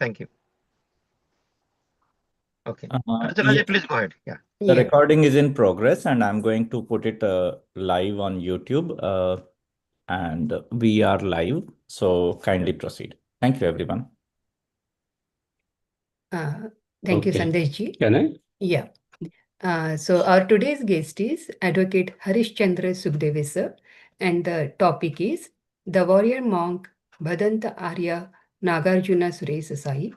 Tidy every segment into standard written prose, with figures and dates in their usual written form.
Thank you. Okay. Yes, Please go ahead. Yeah. the recording is in progress, and I'm going to put it live on YouTube. And we are live, so kindly proceed. Thank you, everyone. Thank you, Sandesh ji. Can I? Yeah. So our today's guest is Advocate Harishchandra Sukhdeve sir, and the topic is the warrior monk Bhadanta Arya Nagarjuna Suresh Sai.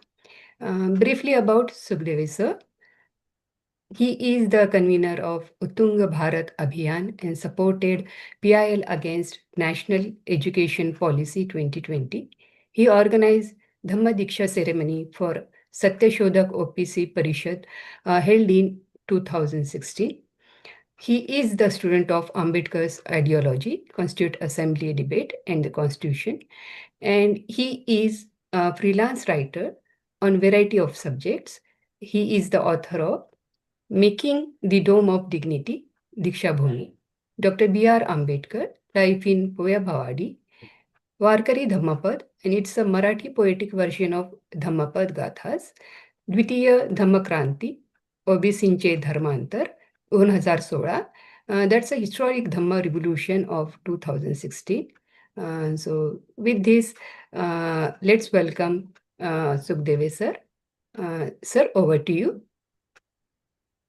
Briefly about Sukhdeve sir. He is the convener of Uttunga Bharat Abhiyan and supported PIL against National Education Policy 2020. He organized Dhamma Diksha ceremony for Satyashodak OPC Parishad held in 2016. He is the student of Ambedkar's ideology, Constituent Assembly debate and the Constitution, and he is a freelance writer on variety of subjects. He is the author of Making the Dome of Dignity, Diksha Bhumi, Dr. B.R. Ambedkar, Life in Poya Bhavadi, Varkari Dhammapad, and it's a Marathi poetic version of Dhammapad Gathas, Dvitiya Dhammakranti, ओबीसींचे धर्मांतर 2016. That's a historic Dhamma revolution of 2016. So with this, let's welcome Sukhdeve sir. Sir, over to you.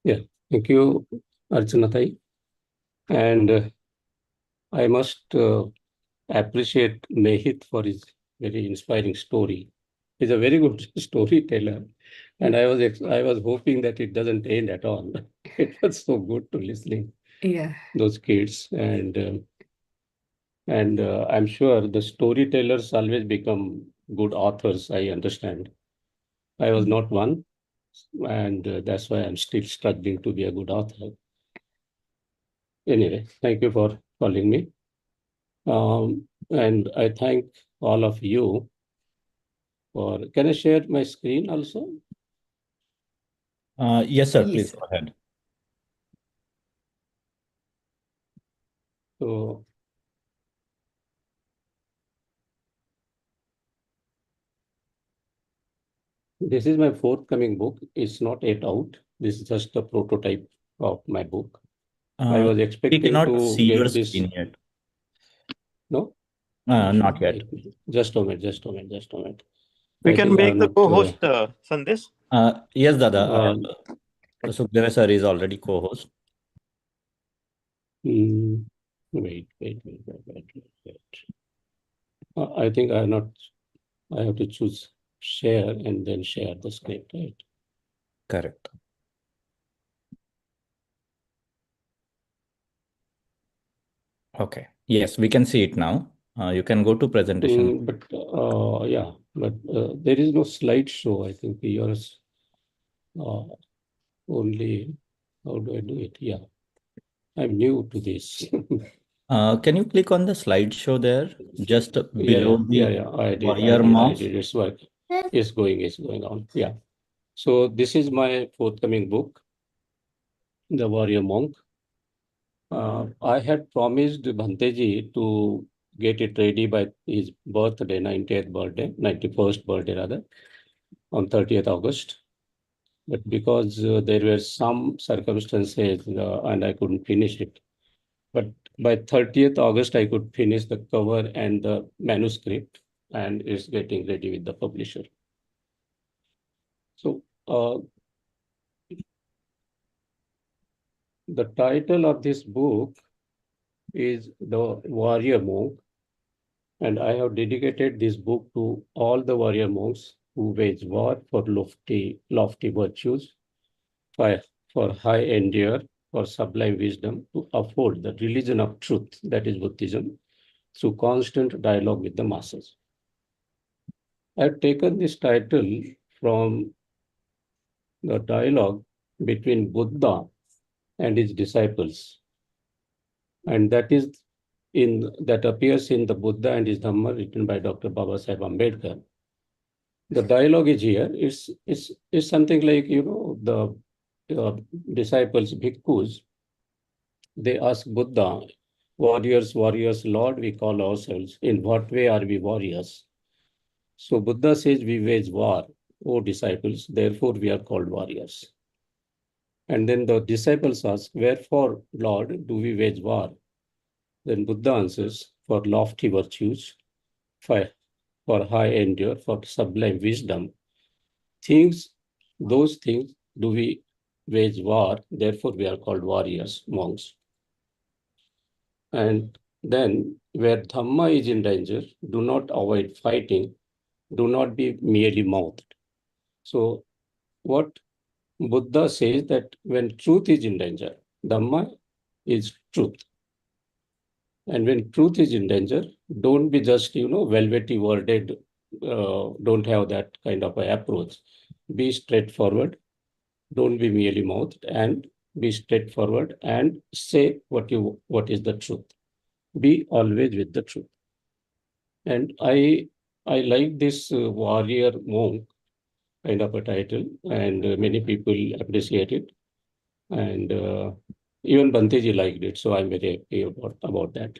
Yeah, thank you, Archana. And I must appreciate Mehit for his very inspiring story. He's a very good storyteller, and I was hoping that it doesn't end at all. It was so good to listening. Yeah. Those kids, and I'm sure the storytellers always become good authors. I understand. I was not one, and that's why I'm still struggling to be a good author. Anyway, thank you for calling me. And I thank all of you for, can I share my screen also? Yes, sir. Yes, Please sir. go ahead. So, this is my forthcoming book. It's not yet out. This is just a prototype of my book. I was We expecting cannot to see your get this. screen yet. No? Not yet. Just a minute. We I can think I make have the not, co-host Sandesh. Yes, Dada. Sukhdeve sir is already co-host. Wait. I think I have not. I have to choose share and then share the screen, right? Correct. Okay. Yes, we can see it now. You can go to presentation. But there is no slideshow. I think yours only. How do I do it? Yeah, I'm new to this. Can you click on the slideshow there, just below the I warrior did. monks? It's work. It's going on. Yeah. So this is my forthcoming book, The Warrior Monk. I had promised Bhanteji to get it ready by his birthday, 91st birthday rather, on 30th August. But because there were some circumstances and I couldn't finish it. But by 30th August, I could finish the cover and the manuscript, and it's getting ready with the publisher. So the title of this book is The Warrior Monk, and I have dedicated this book to all the warrior monks who wage war for lofty virtues, for high endure, for sublime wisdom, to afford the religion of truth, that is Buddhism, through constant dialogue with the masses. I've taken this title from the dialogue between Buddha and his disciples, and that appears in the Buddha and his Dhamma written by Dr. Babasaheb Ambedkar. The dialogue is here. It's something like, the disciples, bhikkhus, they ask Buddha, warriors, Lord, we call ourselves. In what way are we warriors? So Buddha says we wage war O disciples, therefore we are called warriors. And then the disciples ask, wherefore, Lord, do we wage war? Then Buddha answers, for lofty virtues, for, for high endure, for sublime wisdom. Those things do we wage war, therefore we are called warriors, monks. And then where Dhamma is in danger, do not avoid fighting, do not be merely mouthed. So what Buddha says that when truth is in danger, Dhamma is truth. And when truth is in danger, don't be just, velvety worded, don't have that kind of an approach. Be straightforward, don't be merely mouthed, and be straightforward and say what is the truth. Be always with the truth. And I like this warrior monk kind of a title, and many people appreciate it. And even Bhanteji liked it, so I'm very happy about that.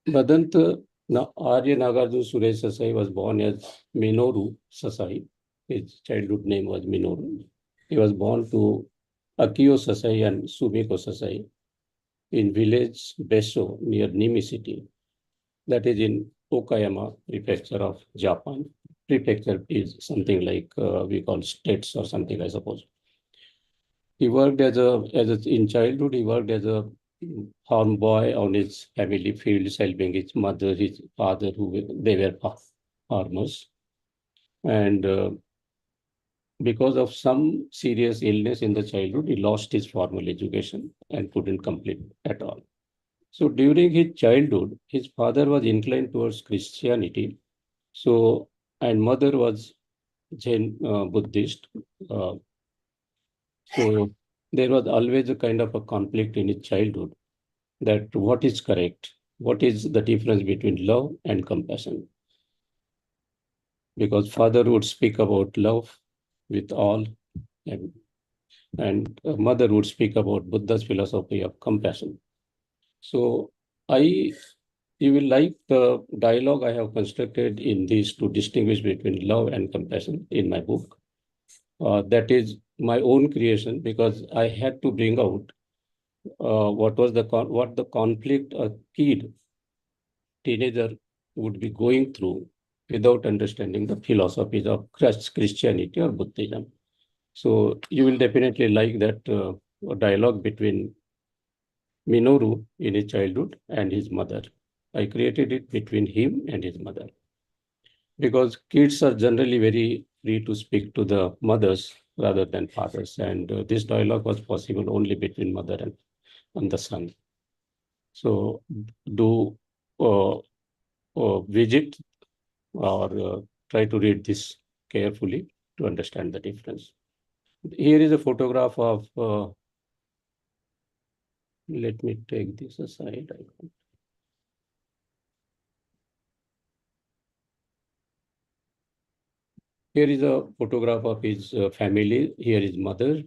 Bhadanta Arya Nagarjuna Suresh Sasai was born as Minoru Sasai. His childhood name was Minoru. He was born to Akio Sasai and Sumiko Sasai in village Beso near Nimi city. That is in Okayama prefecture of Japan. Prefecture is something like we call states or something, I suppose. He worked in childhood, he worked as a farm boy on his family fields, helping his mother, his father, they were farmers. And because of some serious illness in the childhood, he lost his formal education and couldn't complete at all. So during his childhood, his father was inclined towards Christianity. So, and mother was Jain Buddhist. So there was always a kind of a conflict in his childhood that what is correct, what is the difference between love and compassion. Because father would speak about love with all, and mother would speak about Buddha's philosophy of compassion. So you will like the dialogue I have constructed in these to distinguish between love and compassion in my book. That is my own creation because I had to bring out what the conflict a teenager would be going through without understanding the philosophies of Christianity or Buddhism. So you will definitely like that dialogue between Minoru in his childhood and his mother. I created it between him and his mother. Because kids are generally very free to speak to the mothers rather than fathers. And this dialogue was possible only between mother and the son. So do visit or try to read this carefully to understand the difference. Here is a photograph of, let me take this aside. Here is a photograph of his family. Here is mother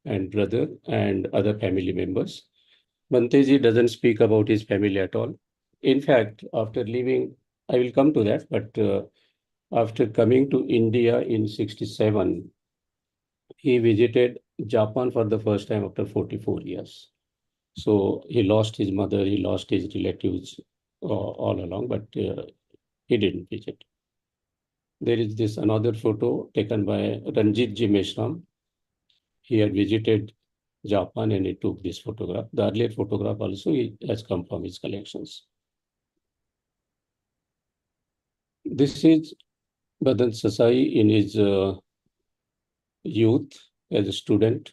and brother and other family members. Bhanteji doesn't speak about his family at all. In fact, after leaving, I will come to that, but after coming to India in 1967, he visited Japan for the first time after 44 years. So he lost his mother, he lost his relatives all along, but he didn't visit. There is this another photo taken by Ranjit Ji Meshram. He had visited Japan and he took this photograph. The earlier photograph also has come from his collections. This is Bhadant Sasai in his youth as a student.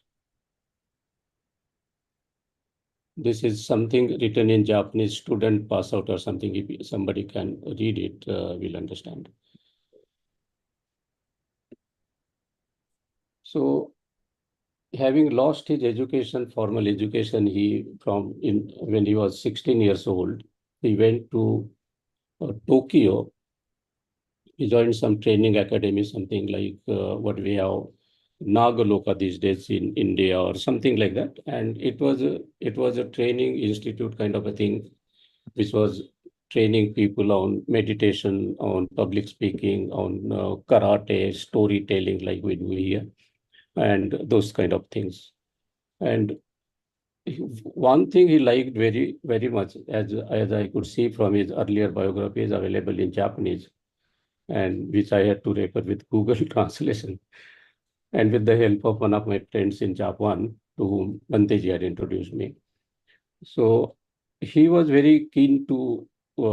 This is something written in Japanese, student pass out or something. If somebody can read it, will understand. So having lost his education, formal education, when he was 16 years old, he went to Tokyo. He joined some training academy, something like what we have Nagaloka these days in India or something like that. And it was a training institute kind of a thing, which was training people on meditation, on public speaking, on karate, storytelling like we do here, and those kind of things. And one thing he liked very, very much, as I could see from his earlier biography, is available in Japanese, and which I had to refer with Google Translation, and with the help of one of my friends in Japan, to whom Banteji had introduced me. So he was very keen to, he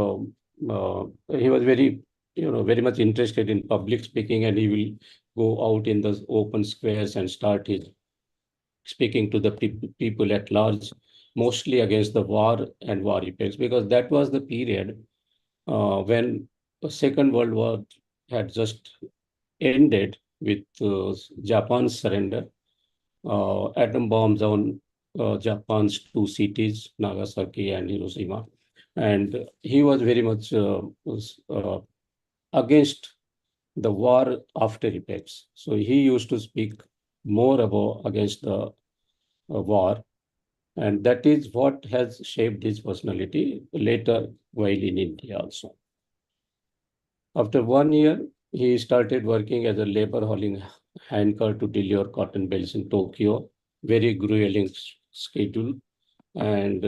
was very, very much interested in public speaking, and he will go out in the open squares and start his speaking to the people at large, mostly against the war and war effects, because that was the period when the Second World War had just ended with Japan's surrender. Atom bombs on Japan's two cities, Nagasaki and Hiroshima. And he was very much against the war after effects. So he used to speak more about against the war. And that is what has shaped his personality later while in India also. After 1 year, he started working as a labor hauling handcar to deliver cotton bales in Tokyo. Very grueling schedule. And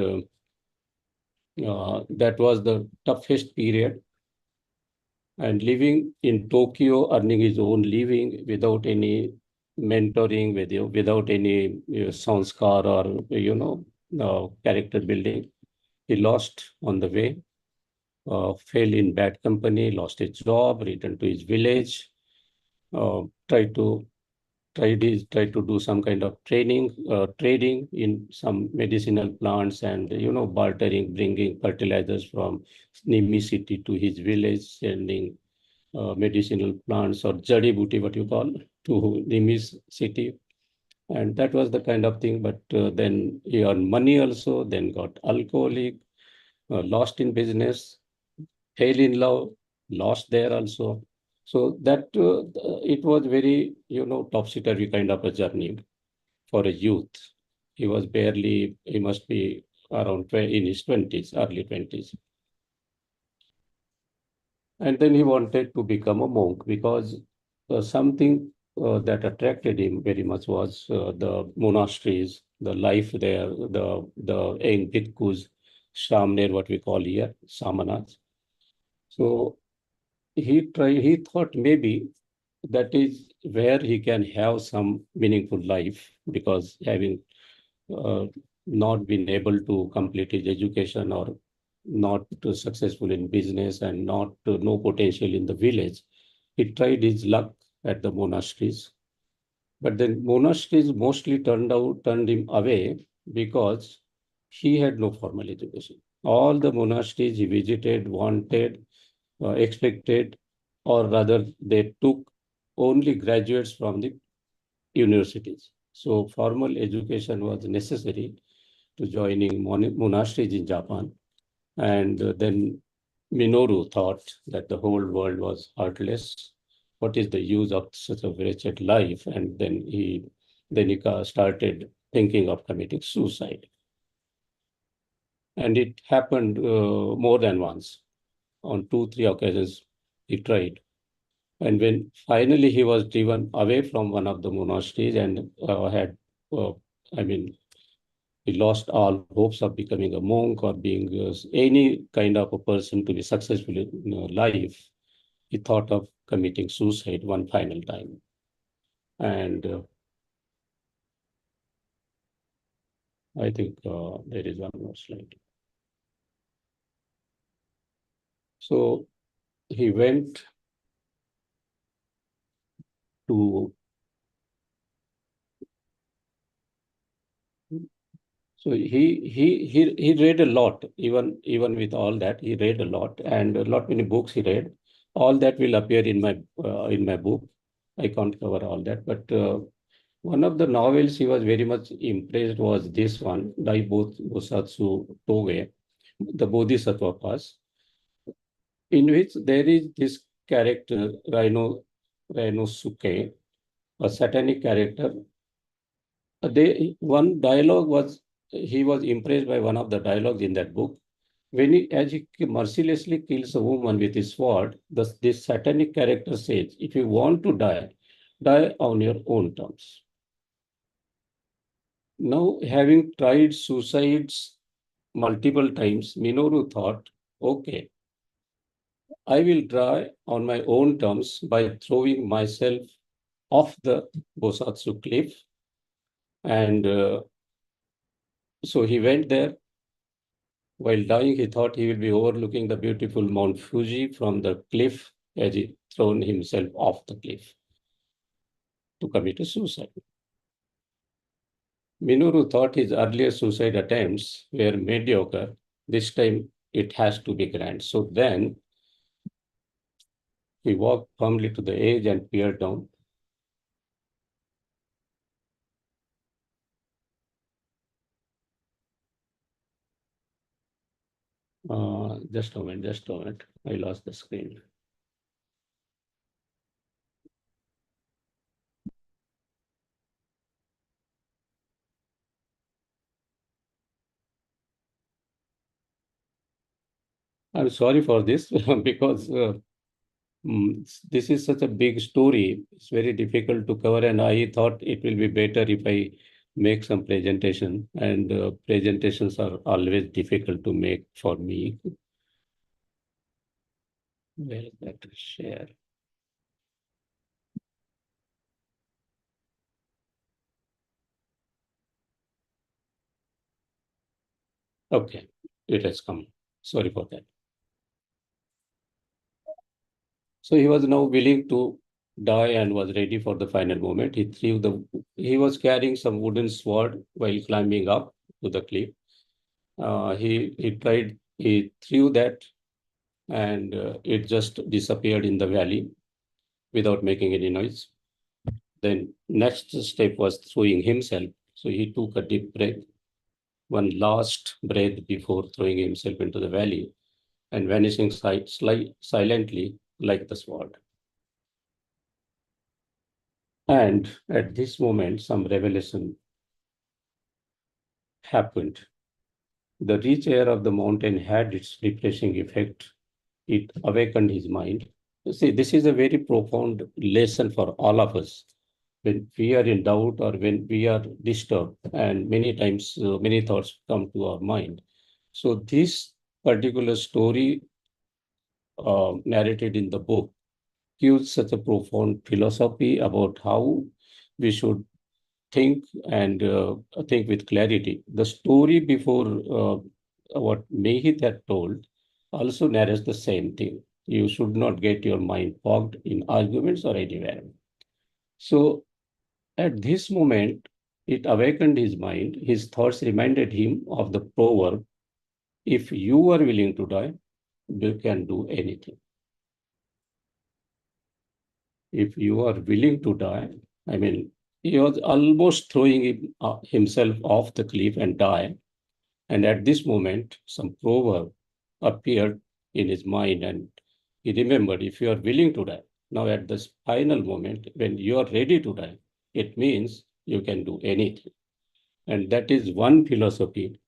that was the toughest period. And living in Tokyo, earning his own living without any mentoring, without any sanskar or character building. He lost on the way, fell in bad company, lost his job, returned to his village, tried to do some kind of trading in some medicinal plants, and bartering, bringing fertilizers from Nimi city to his village, sending medicinal plants or jadi booty, what you call, to Nimi's city. And that was the kind of thing. But then he earned money also, then got alcoholic, lost in business, fell in love, lost there also. So that it was very, topsy-turvy kind of a journey for a youth. He must be around in his 20s, early 20s. And then he wanted to become a monk, because something that attracted him very much was the monasteries, the life there, the young bhikkhus, shamner, what we call here, samanas. So he thought maybe that is where he can have some meaningful life, because having not been able to complete his education, or not successful in business, and not no potential in the village, he tried his luck at the monasteries. But then monasteries mostly turned him away, because he had no formal education. All the monasteries he visited wanted, expected, or rather they took only graduates from the universities. So formal education was necessary to joining monasteries in Japan. And then Minoru thought that the whole world was heartless. What is the use of such a wretched life? And then he started thinking of committing suicide. And it happened more than once. On 2-3 occasions, he tried. And when finally he was driven away from one of the monasteries, and he lost all hopes of becoming a monk or being any kind of a person to be successful in life, he thought of committing suicide one final time. And I think there is one more slide. So he went to So he read a lot, even with all that, he read a lot, and a lot many books he read. All that will appear in my book. I can't cover all that, but one of the novels he was very much impressed was this one, Dai Bosatsu Toge, the Bodhisattva Pass, in which there is this character, Rhinosuke, a satanic character. One dialogue was, he was impressed by one of the dialogues in that book, as he mercilessly kills a woman with his sword, this satanic character says, if you want to die, die on your own terms. Now, having tried suicides multiple times, Minoru thought, okay, I will die on my own terms by throwing myself off the Bosatsu cliff. And so he went there. While dying, he thought he will be overlooking the beautiful Mount Fuji from the cliff as he thrown himself off the cliff to commit a suicide. Minoru thought his earlier suicide attempts were mediocre. This time it has to be grand. So then he walked firmly to the edge and peered down. Just a moment. I lost the screen. I'm sorry for this because this is such a big story. It's very difficult to cover, and I thought it will be better if I make some presentation. And presentations are always difficult to make for me. Where is that share? Okay, it has come. Sorry for that. So he was now willing to die and was ready for the final moment. He was carrying some wooden sword while climbing up to the cliff. He threw that and it just disappeared in the valley without making any noise. Then next step was throwing himself. So he took a deep breath, one last breath before throwing himself into the valley and vanishing silently like the sword. And at this moment, some revelation happened. The rich air of the mountain had its refreshing effect. It awakened his mind. See, this is a very profound lesson for all of us. When we are in doubt or when we are disturbed, and many times many thoughts come to our mind. So this particular story narrated in the book gives such a profound philosophy about how we should think and think with clarity. The story before what Mehit had told also narrates the same thing. You should not get your mind fogged in arguments or anywhere. So at this moment, it awakened his mind. His thoughts reminded him of the proverb, if you are willing to die, you can do anything. If you are willing to die, I mean, he was almost throwing himself off the cliff and die. And at this moment, some proverb appeared in his mind and he remembered, if you are willing to die, now at this final moment, when you are ready to die, it means you can do anything. And that is one philosophy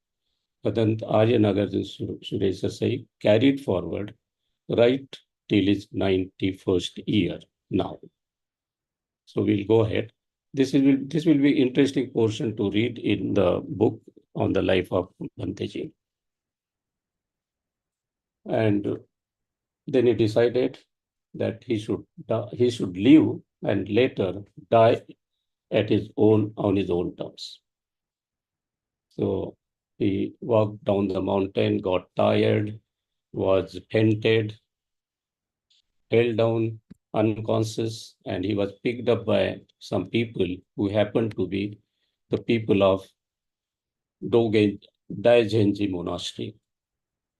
Kadant Arya Nagarjuna Suresa Sai carried forward right till his 91st year now. So we'll go ahead. This will be interesting portion to read in the book on the life of Bhanteji. And then he decided that he should live and later die on his own terms. So he walked down the mountain, got tired, was fainted, fell down unconscious, and he was picked up by some people who happened to be the people of Daijenji Monastery.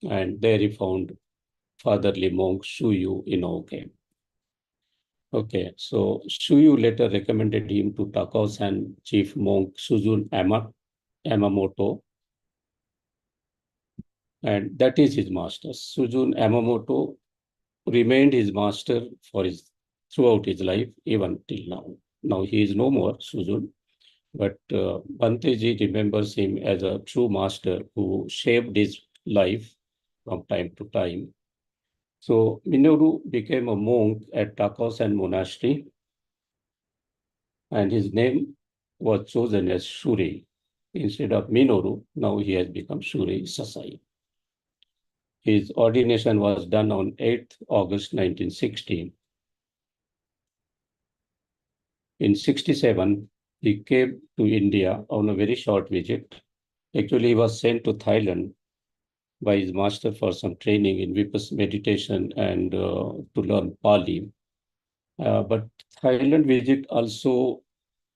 And there he found fatherly monk Shuyu Inoue. Okay, so Shuyu later recommended him to Takao-san chief monk Suzun Yamamoto, and that is his master. Suzun Yamamoto remained his master throughout his life, even till now. Now he is no more, Suzun, but Bhanteji remembers him as a true master who shaped his life from time to time. So Minoru became a monk at Takaosan Monastery, and his name was chosen as Shurei. Instead of Minoru, now he has become Shurei Sasai. His ordination was done on 8th August 1916. In 67, he came to India on a very short visit. Actually, he was sent to Thailand by his master for some training in Vipassana meditation and to learn Pali. But Thailand visit also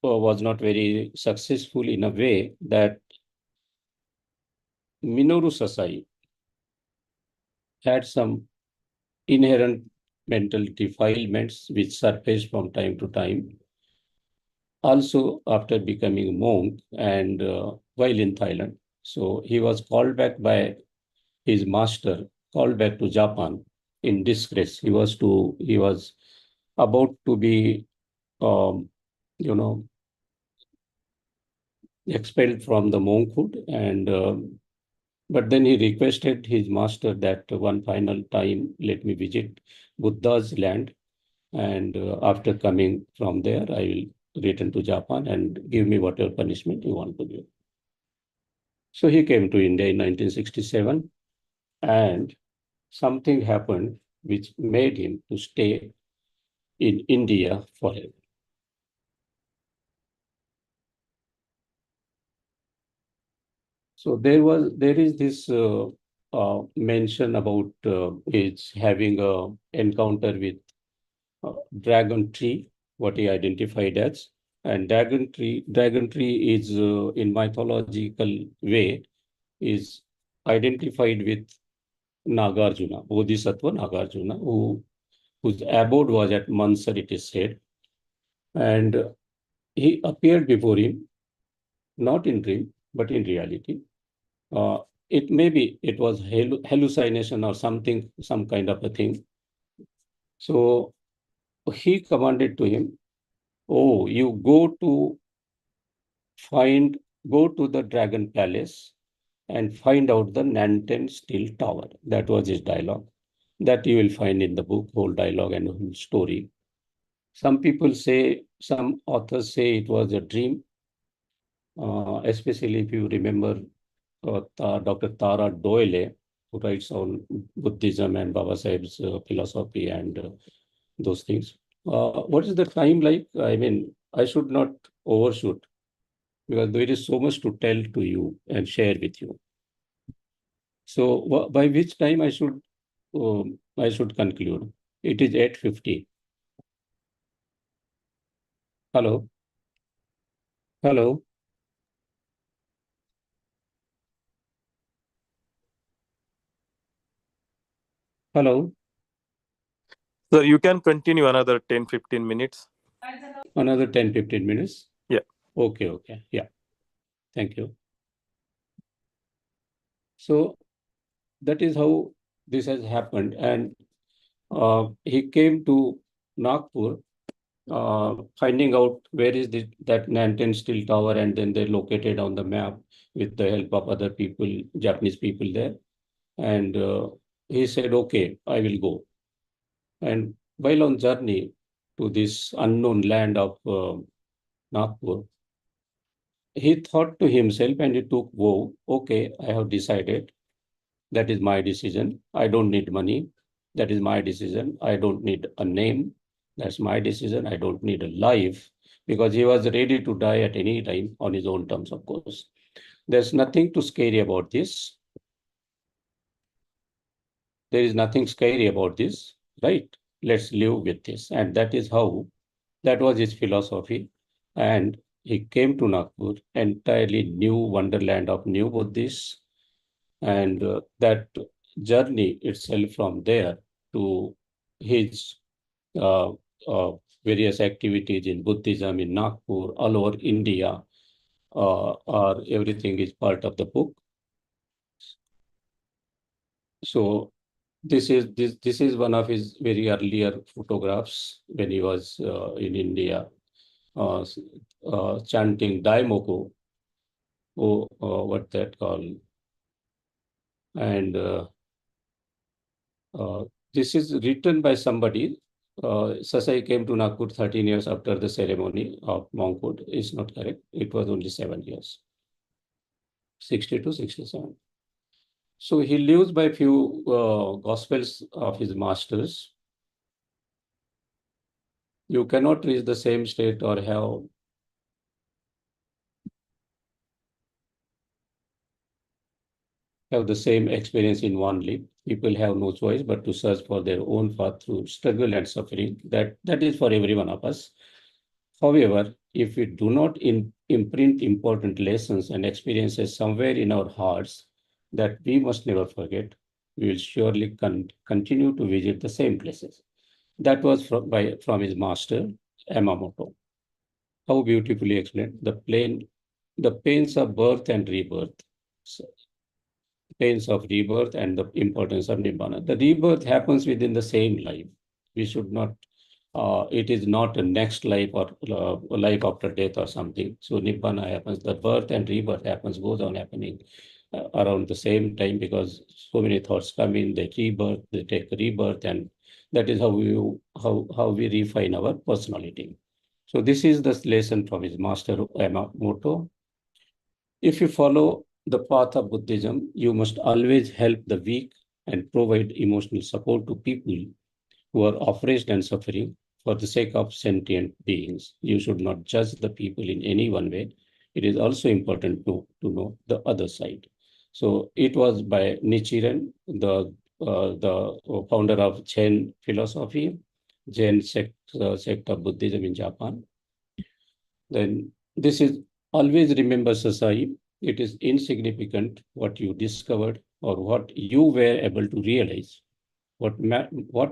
was not very successful in a way that Minoru Sasai had some inherent mental defilements which surfaced from time to time. Also, after becoming a monk and while in Thailand, so he was called back by his master, called back to Japan in disgrace. He was about to be, um, you know, expelled from the monkhood, and but then he requested his master that one final time, let me visit Buddha's land, and after coming from there, I will return to Japan and give me whatever punishment you want to give. So he came to India in 1967, and something happened which made him to stay in India forever. So there is this mention about his having a encounter with dragon tree, what he identified as. And dragon tree is in mythological way is identified with Nagarjuna, Bodhisattva Nagarjuna, whose abode was at Mansar, it is said. And he appeared before him, not in dream, but in reality. Uh, it was hallucination or something, some kind of a thing. So he commanded to him, "Oh, you go to the Dragon Palace and find out the Nanten Steel Tower." That was his dialogue. That you will find in the book, whole dialogue and whole story. Some authors say it was a dream, especially if you remember Dr. Tara Doyle, who writes on Buddhism and Baba Sahib's philosophy and those things. What is the time like? I mean, I should not overshoot because there is so much to tell to you and share with you. So by which time I should conclude? It is 8:50. Hello, hello, hello. So you can continue another 10-15 minutes. Another 10-15 minutes. Yeah. Okay. Yeah. Thank you. So that is how this has happened, and he came to Nagpur, finding out where is that Nanten Steel Tower, and then they located on the map with the help of other people, Japanese people there. And he said, "Okay, I will go." And while on journey to this unknown land of Nagpur, he thought to himself and he took vow, "Okay, I have decided. That is my decision. I don't need money. That is my decision. I don't need a name. That's my decision. I don't need a life," because he was ready to die at any time on his own terms, of course. There's nothing too scary about this. There is nothing scary about this, right? Let's live with this. And that was his philosophy. And he came to Nagpur, entirely new wonderland of new Buddhists. And that journey itself from there to his uh, uh, various activities in Buddhism in Nagpur, all over India, or everything is part of the book. So this is one of his very earlier photographs when he was in India, chanting Daimoku, what that called, and This is written by somebody. Sasai came to Nagpur 13 years after the ceremony of monkhood. Is not correct. It was only 7 years, 60 to 67. So he lives by few gospels of his masters. You cannot reach the same state or have the same experience in one leap. People have no choice but to search for their own path through struggle and suffering. That is for every one of us. However, if we do not imprint important lessons and experiences somewhere in our hearts that we must never forget, we will surely continue to visit the same places. That was from his master, Yamamoto. How beautifully explained. The pains of birth and rebirth. So, pains of rebirth and the importance of Nibbana. The rebirth happens within the same life. We should not, it is not a next life or life after death or something. So Nibbana happens, the birth and rebirth goes on happening around the same time, because so many thoughts come in, they take rebirth, and that is how we refine our personality. So this is the lesson from his master Yamamoto. If you follow the path of Buddhism, you must always help the weak and provide emotional support to people who are oppressed and suffering for the sake of sentient beings. You should not judge the people in any one way. It is also important to know the other side. So it was by Nichiren, the founder of Zen philosophy, Zen sect of Buddhism in Japan. Then this is always remember, Sasai, it is insignificant what you discovered or what you were able to realize. What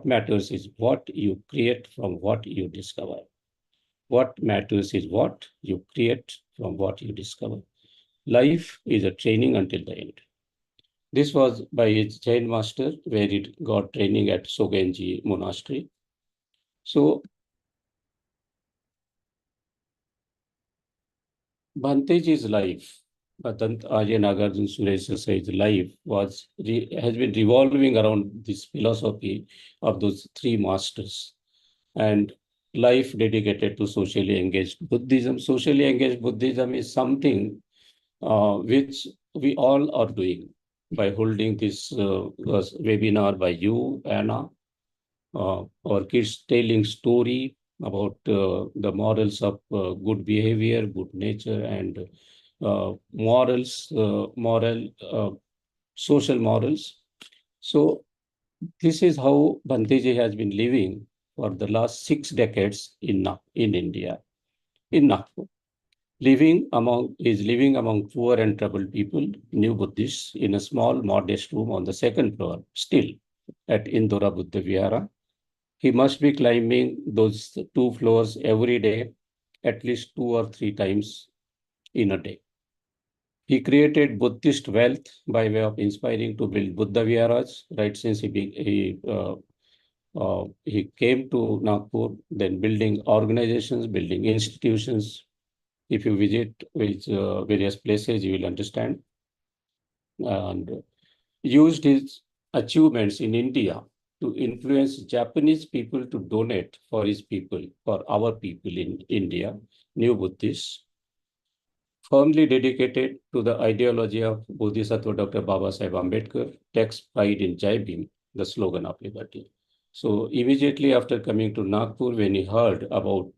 matters is what you create from what you discover. What matters is what you create from what you discover. Life is a training until the end. This was by his Jain master, where it got training at Sogenji Monastery. So Bhanteji's life, Bhatant Arya Nagarjuna Suresh life has been revolving around this philosophy of those three masters, and life dedicated to socially engaged Buddhism. Socially engaged Buddhism is something which we all are doing by holding this webinar by you, Anna, our kids telling story about the morals of good behavior, good nature, and social morals. So this is how Bhanteji has been living for the last 6 decades in India, in Nagpur. Living among poor and troubled people, new Buddhists, in a small, modest room on the second floor, still at Indora Buddha Vihara. He must be climbing those 2 floors every day, at least 2 or 3 times in a day. He created Buddhist wealth by way of inspiring to build Buddha Viharas, right since he came to Nagpur, then building organizations, building institutions. If you visit various places, you will understand. And used his achievements in India to influence Japanese people to donate for his people, for our people in India, new Buddhists, firmly dedicated to the ideology of Bodhisattva Dr. Baba Sahib Ambedkar, takes pride in Jai Bhim, the slogan of liberty. So immediately after coming to Nagpur, when he heard about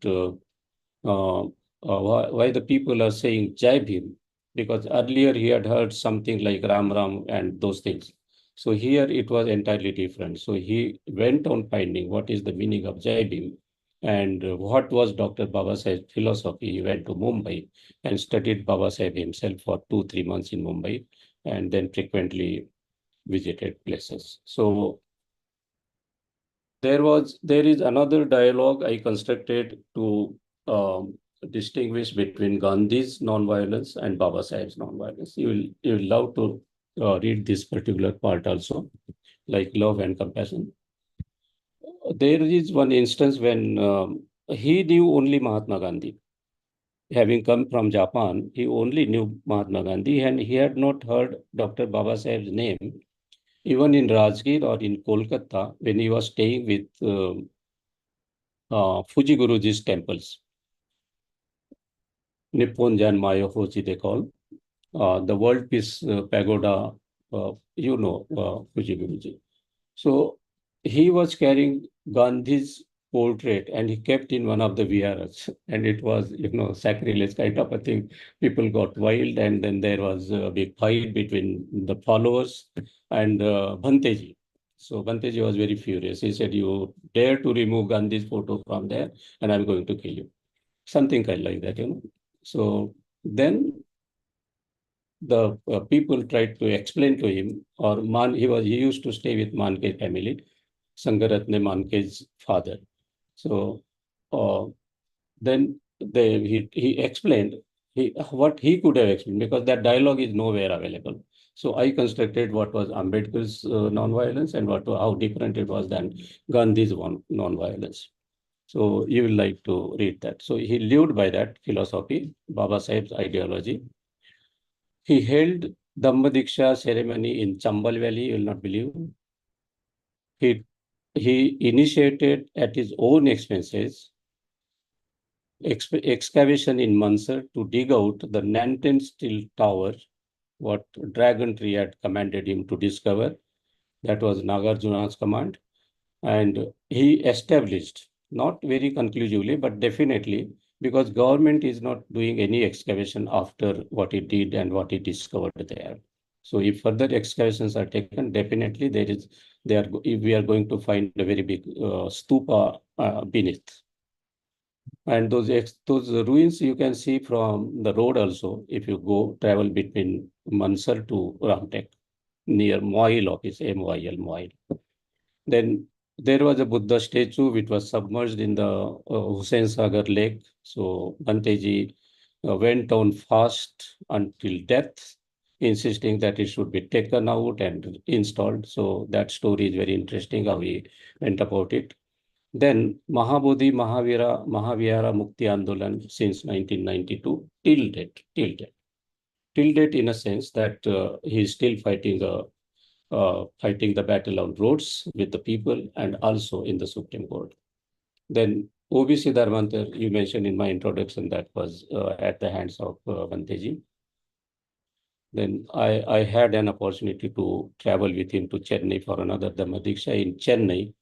why the people are saying Jai Bhim, because earlier he had heard something like Ram Ram and those things. So here it was entirely different. So he went on finding what is the meaning of Jai Bhim and what was Dr. Baba Sahib's philosophy. He went to Mumbai and studied Baba Sahib himself for 2-3 months in Mumbai, and then frequently visited places. So there is another dialogue I constructed to distinguish between Gandhi's nonviolence and Baba Sahib's nonviolence. You will love to read this particular part also, like love and compassion. There is one instance when he knew only Mahatma Gandhi. Having come from Japan, he only knew Mahatma Gandhi, and he had not heard Dr. Baba Sahib's name even in Rajgir or in Kolkata, when he was staying with Fuji Guruji's temples, Nippon Jan Mayohoji they call, the World Peace Pagoda, Fuji Guruji. So he was carrying Gandhi's portrait and he kept in one of the viharas. And it was, sacrilege kind of a thing. People got wild, and then there was a big fight between the followers and Bhanteji. So Bhanteji was very furious. He said, "You dare to remove Gandhi's photo from there, and I'm going to kill you." Something kind like that. So then the people tried to explain to him, or he used to stay with Manke family, Sangaratne Manke's father. So then he explained what he could have explained, because that dialogue is nowhere available. So I constructed what was Ambedkar's non-violence and how different it was than Gandhi's non-violence. So you will like to read that. So he lived by that philosophy, Baba Sahib's ideology. He held Dhamma ceremony in Chambal Valley, you will not believe. He initiated at his own expenses excavation in Mansar to dig out the Nanten Steel Tower, what Dragon Tree had commanded him to discover. That was Nagarjuna's command. And he established, not very conclusively, but definitely, because government is not doing any excavation after what he did and what he discovered there. So if further excavations are taken, definitely we are going to find a very big stupa beneath. And those ruins you can see from the road also, if you travel between Mansar to Ramtek, near Moil office, MOIL, Moil. Then there was a Buddha statue which was submerged in the Hussain Sagar lake. So Bhanteji went on fast until death, insisting that it should be taken out and installed. So that story is very interesting, how he went about it. Then Mahabodhi Mahavihara Mukti Andolan since 1992 till date in a sense that he is still fighting the battle on roads with the people and also in the Supreme Court. Then OBC Dharmantar, you mentioned in my introduction, that was at the hands of Bhanteji. Then I had an opportunity to travel with him to Chennai for another Dhamma Diksha in Chennai.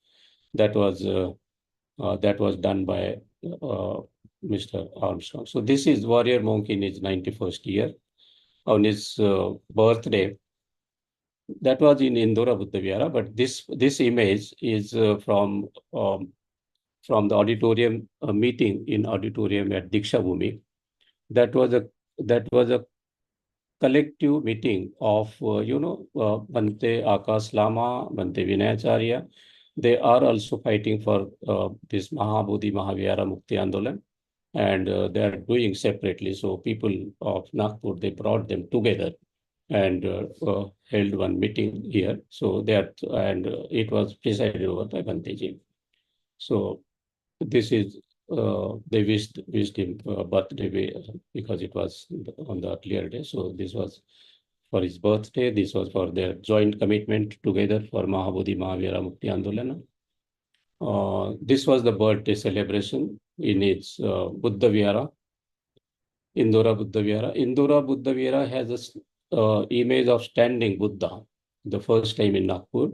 That was done by Mr. Armstrong. So this is warrior monk in his 91st year. On his birthday, that was in Indora Buddha Vihara, but this image is from the auditorium meeting in auditorium at Diksha Bhumi. That was a collective meeting of Bhante Akash Lama, Bhante Vinayacharya. They are also fighting for this Mahabodhi Mahavihara Mukti Andolan, and they are doing separately. So people of Nagpur, they brought them together and held one meeting here. So it was presided over by Bhanteji. So this is they wished him birthday because it was on the earlier day. So this was for his birthday. This was for their joint commitment together for Mahabodhi Mahavihara Mukti Andolana. This was the birthday celebration in its Buddha Vihara, Indora Buddha Vihara. Indora Buddha Vihara has a image of standing Buddha, the first time in Nagpur,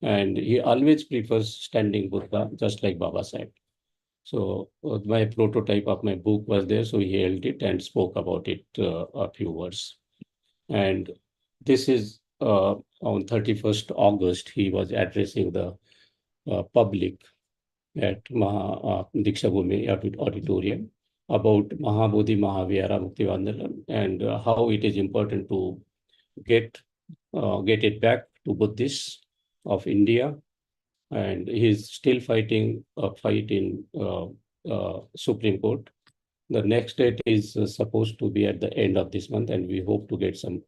and he always prefers standing Buddha, just like Baba said. So my prototype of my book was there, so he held it and spoke about it a few words. And this is on 31st August, he was addressing the public at Diksha Bhumi Auditorium about Mahabodhi Mahavihara Mukti Vandalam and how it is important to get it back to Buddhists of India. And he's still fighting a fight in Supreme Court. The next date is supposed to be at the end of this month, and we hope to get some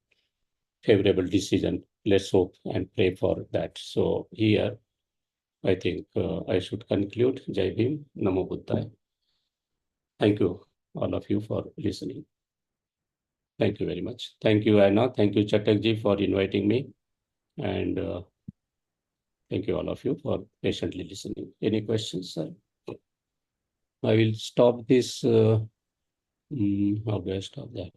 favorable decision. Let's hope and pray for that. So here, I think I should conclude. Jai Bhim, Namo Buddhaya. Thank you, all of you, for listening. Thank you very much. Thank you, Anna. Thank you, Chatakji, for inviting me. And Thank you all of you for patiently listening. Any questions, sir? I will stop this. How do I stop that?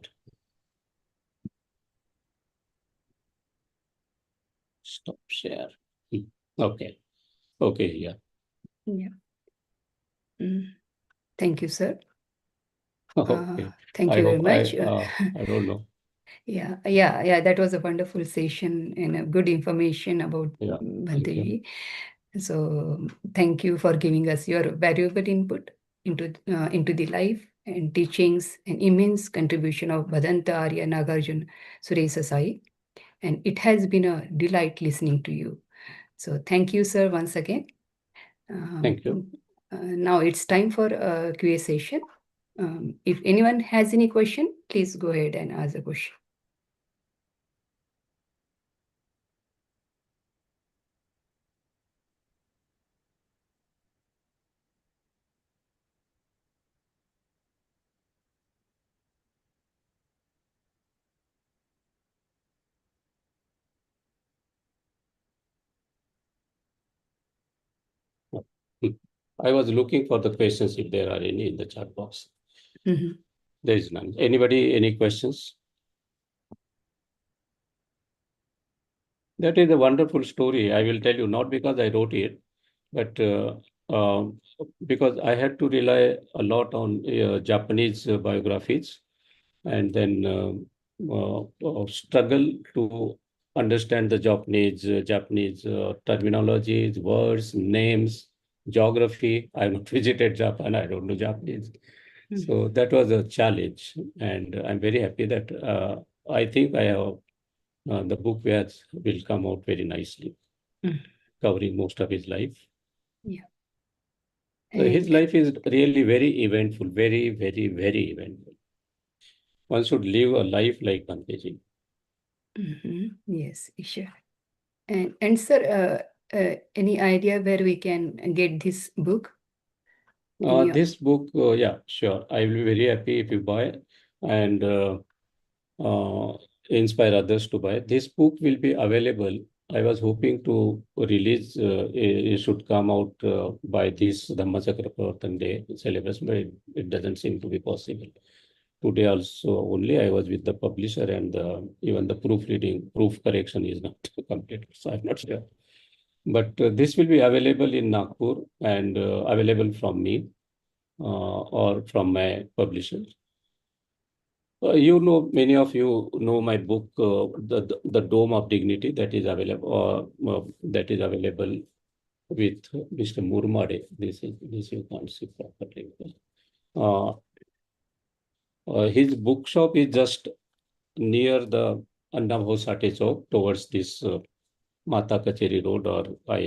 Stop share. Okay. Okay, yeah. Yeah. Thank you, sir. Okay. Thank I you very hope much. I don't know. Yeah. That was a wonderful session and a good information about Yeah, thank you. Bhanteji. So thank you for giving us your valuable input into the life and teachings and immense contribution of Bhadanta Arya Nagarjuna Suresa Sai. And it has been a delight listening to you. So thank you, sir, once again. Thank you. Now it's time for a QA session. If anyone has any question, please go ahead and ask a question. I was looking for the questions if there are any in the chat box. Mhm. There is none. Anybody, any questions? That is a wonderful story. I will tell you, not because I wrote it, but because I had to rely a lot on Japanese biographies and then struggle to understand the Japanese terminologies, words, names, geography. I have not visited Japan. I don't know Japanese. So that was a challenge. And I'm very happy that I think I have the book will come out very nicely, covering most of his life. Yeah. So his And life is really very eventful, very, very, very eventful. One should live a life like Bhanteji. yes, sure. And sir, any idea where we can get this book? This book, yeah, sure. I will be very happy if you buy and inspire others to buy. This book will be available. I was hoping to release, it should come out by this Dhammachakra Pravartan Day celebration, but it doesn't seem to be possible. Today also only I was with the publisher and even the proof correction is not completed. So I'm not sure. But this will be available in Nagpur and available from me or from my publisher. Many of you know my book, the Dome of Dignity, that is available. With Mr. Murmade. This you can't see properly. His bookshop is just near the Annam Hosate Chowk towards this Mata Kacheri Road or by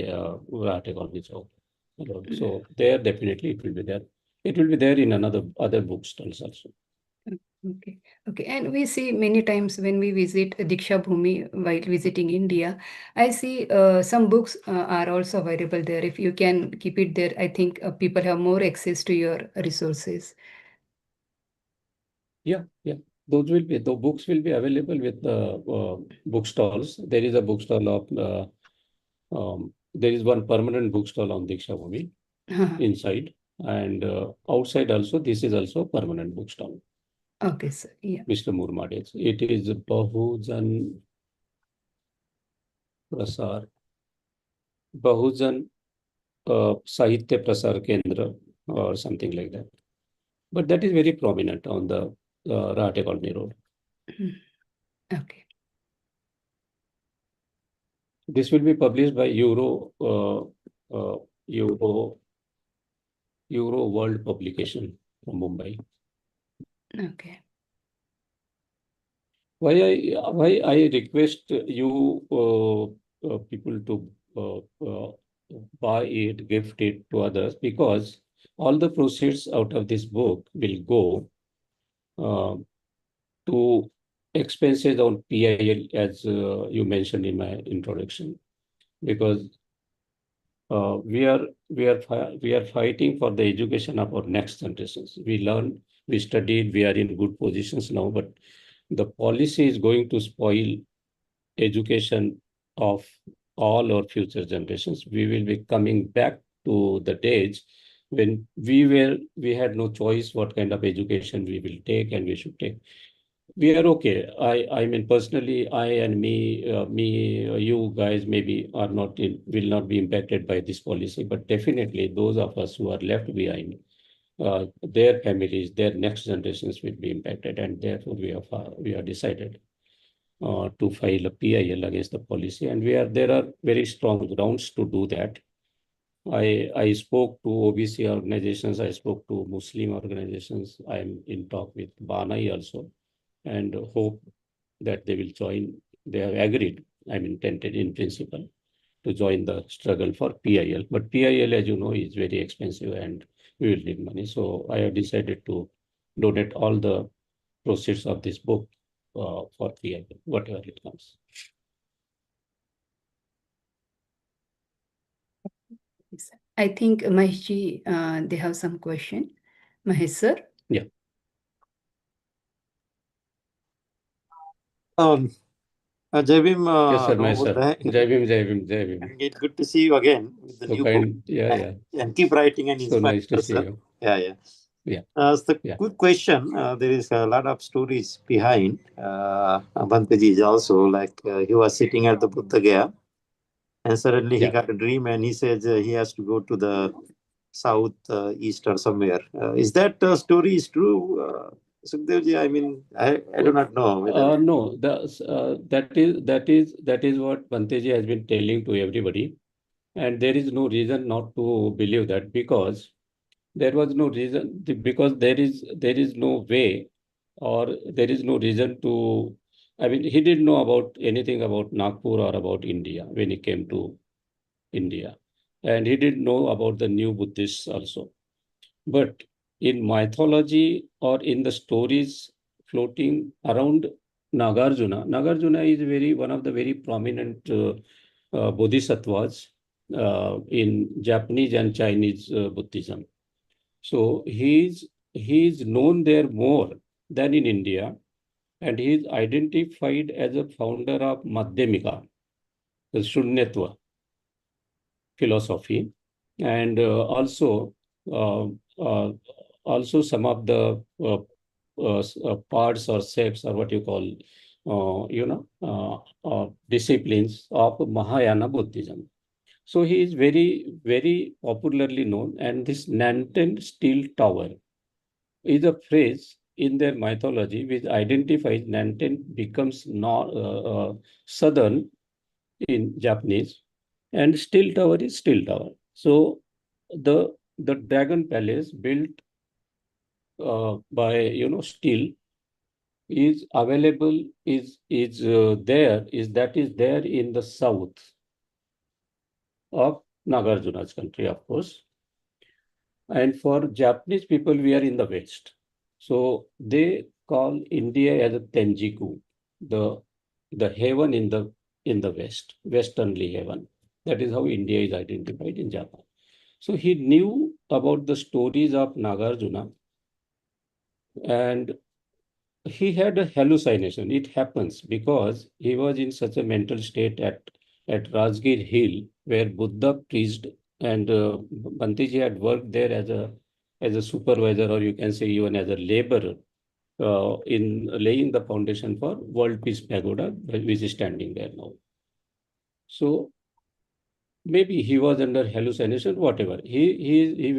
Rahate Colony Chowk. So there definitely it will be there. It will be there in other bookstalls also. Okay. And we see many times when we visit Diksha Bhumi while visiting India, I see some books are also available there. If you can keep it there, I think people have more access to your resources. Yeah. The books will be available with the bookstalls. There is a bookstall of there is one permanent bookstall on Diksha Bhumi inside, and outside also this is also permanent bookstall. Okay, sir. Yeah. Mr. Murmade. It is Bahujan Prasar, Bahujan Sahitya Prasar Kendra or something like that. But that is very prominent on the Rahate Colony Road. Okay. This will be published by Euro World Publication from Mumbai. Okay. Why I request you people to buy it, gift it to others, because all the proceeds out of this book will go to expenses on PIL, as you mentioned in my introduction, because we are fighting for the education of our next generations. We learn, we studied, we are in good positions now, but the policy is going to spoil education of all our future generations. We will be coming back to the days when we had no choice what kind of education we will take and we should take. We are okay. I mean, personally, I and you guys maybe will not be impacted by this policy, but definitely those of us who are left behind, their families, their next generations will be impacted, and therefore we have decided to file a PIL against the policy, and there are very strong grounds to do that. I spoke to OBC organizations, I spoke to Muslim organizations. I am in talk with Banai also, and hope that they will join. They have agreed, I'm intended in principle, to join the struggle for PIL. But PIL, as you know, is very expensive and we will need money. So I have decided to donate all the proceeds of this book for PIL, whatever it comes. I think Maheshji, they have some question. Mahesh sir. Yeah. Jai Bhim, Yes, sir, Namo my sir. Buddhaya. Jai Bhim, Jai Bhim, Jai Bhim. And it's good to see you again with the So new kind, book. yeah. And keep writing and So inspire nice to us, see sir. you. Yeah. Yeah. So Yeah. good question. There is a lot of stories behind. Bhanteji is also like he was sitting at the Buddha Gaya, and suddenly he Yeah. got a dream, and he says he has to go to the south, east, or somewhere. Is that story is true, Sukhdevji? I mean, I do not know whether. No, that is what Banteji has been telling to everybody, and there is no reason not to believe that, because there was no reason, because there is no way, or there is no reason to. I mean, he didn't know about anything about Nagpur or about India when he came to India, and he didn't know about the new Buddhists also. But in mythology or in the stories floating around Nagarjuna is one of the very prominent bodhisattvas in Japanese and Chinese Buddhism. So he's known there more than in India, and he is identified as a founder of Madhyamika, the Shunyatva philosophy, and uh, uh, also some of the parts or sects, or what you call disciplines of Mahayana Buddhism. So he is very, very popularly known, and this Nanten Steel Tower is a phrase in their mythology which identifies Nanten becomes southern in Japanese, and Steel Tower is Steel Tower. So the Dragon Palace built by steel is available, is there in the south of Nagarjuna's country, of course. And for Japanese people, we are in the west. So they call India as a Tenjiku, the heaven in the west, westernly heaven. That is how India is identified in Japan. So he knew about the stories of Nagarjuna, and he had a hallucination. It happens because he was in such a mental state at Rajgir Hill, where Buddha preached, and Bantiji had worked there as a supervisor, or you can say even as a laborer, in laying the foundation for World Peace Pagoda, which is standing there now. So maybe he was under hallucination, whatever. He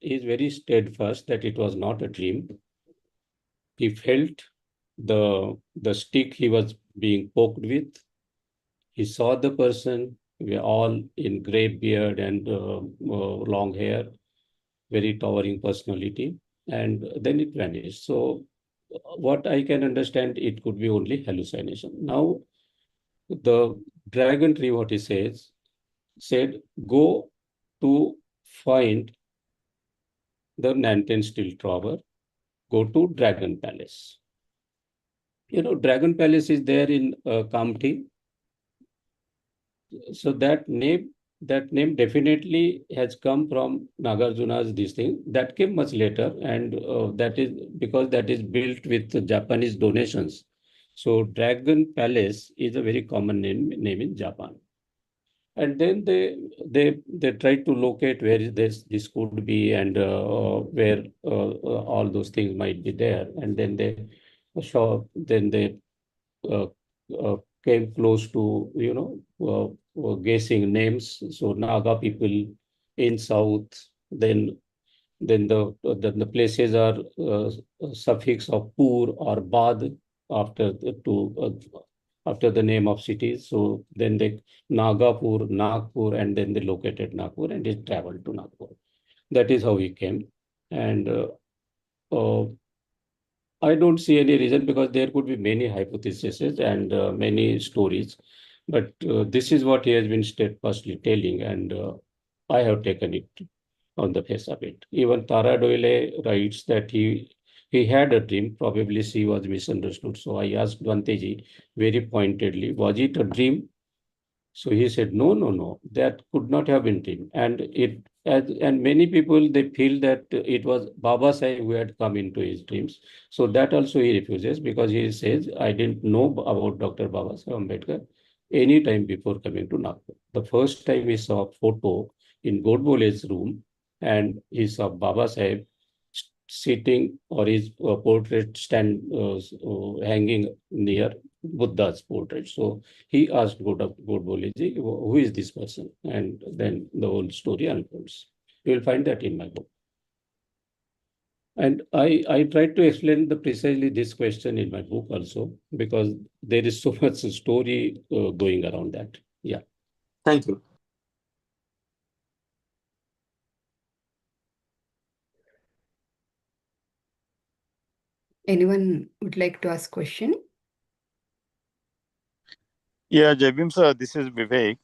is very steadfast that it was not a dream. He felt the stick he was being poked with. He saw the person, we all in gray beard and long hair, very towering personality, and then it vanished. So what I can understand, it could be only hallucination. Now the dragon tree, what he said, go to find the Nanten Steel Tower, go to Dragon Palace. Dragon Palace is there in Kamti. So that name definitely has come from Nagarjuna's this thing. That came much later, and that is because that is built with Japanese donations. So Dragon Palace is a very common name in Japan. And then they tried to locate where is this could be, and where all those things might be there. And then they uh, uh, came close to, guessing names. So Naga people in south, then the places are suffix of pur or bad after after the name of cities. So then they Nagapur, Nagpur, and then they located Nagpur and they traveled to Nagpur. That is how he came. And uh, I don't see any reason, because there could be many hypotheses and many stories, but this is what he has been steadfastly telling, and I have taken it on the face of it. Even Tara Doyle writes that he had a dream. Probably she was misunderstood. So I asked Vanteji very pointedly, was it a dream? So he said, no, no, no, that could not have been dream. And many people, they feel that it was Baba Sahib who had come into his dreams. So that also he refuses, because he says, I didn't know about Dr. Baba Sahib Ambedkar any time before coming to Nagpur. The first time he saw a photo in Godbole's room, and he saw Baba Sahib sitting, or his portrait hanging near Buddha's portrait. So he asked Godbole, who is this person? And then the whole story unfolds. You will find that in my book. And I tried to explain precisely this question in my book also, because there is so much story going around that. Yeah. Thank you. Anyone would like to ask question? Yeah, Jai Bhim sir, this is Vivek.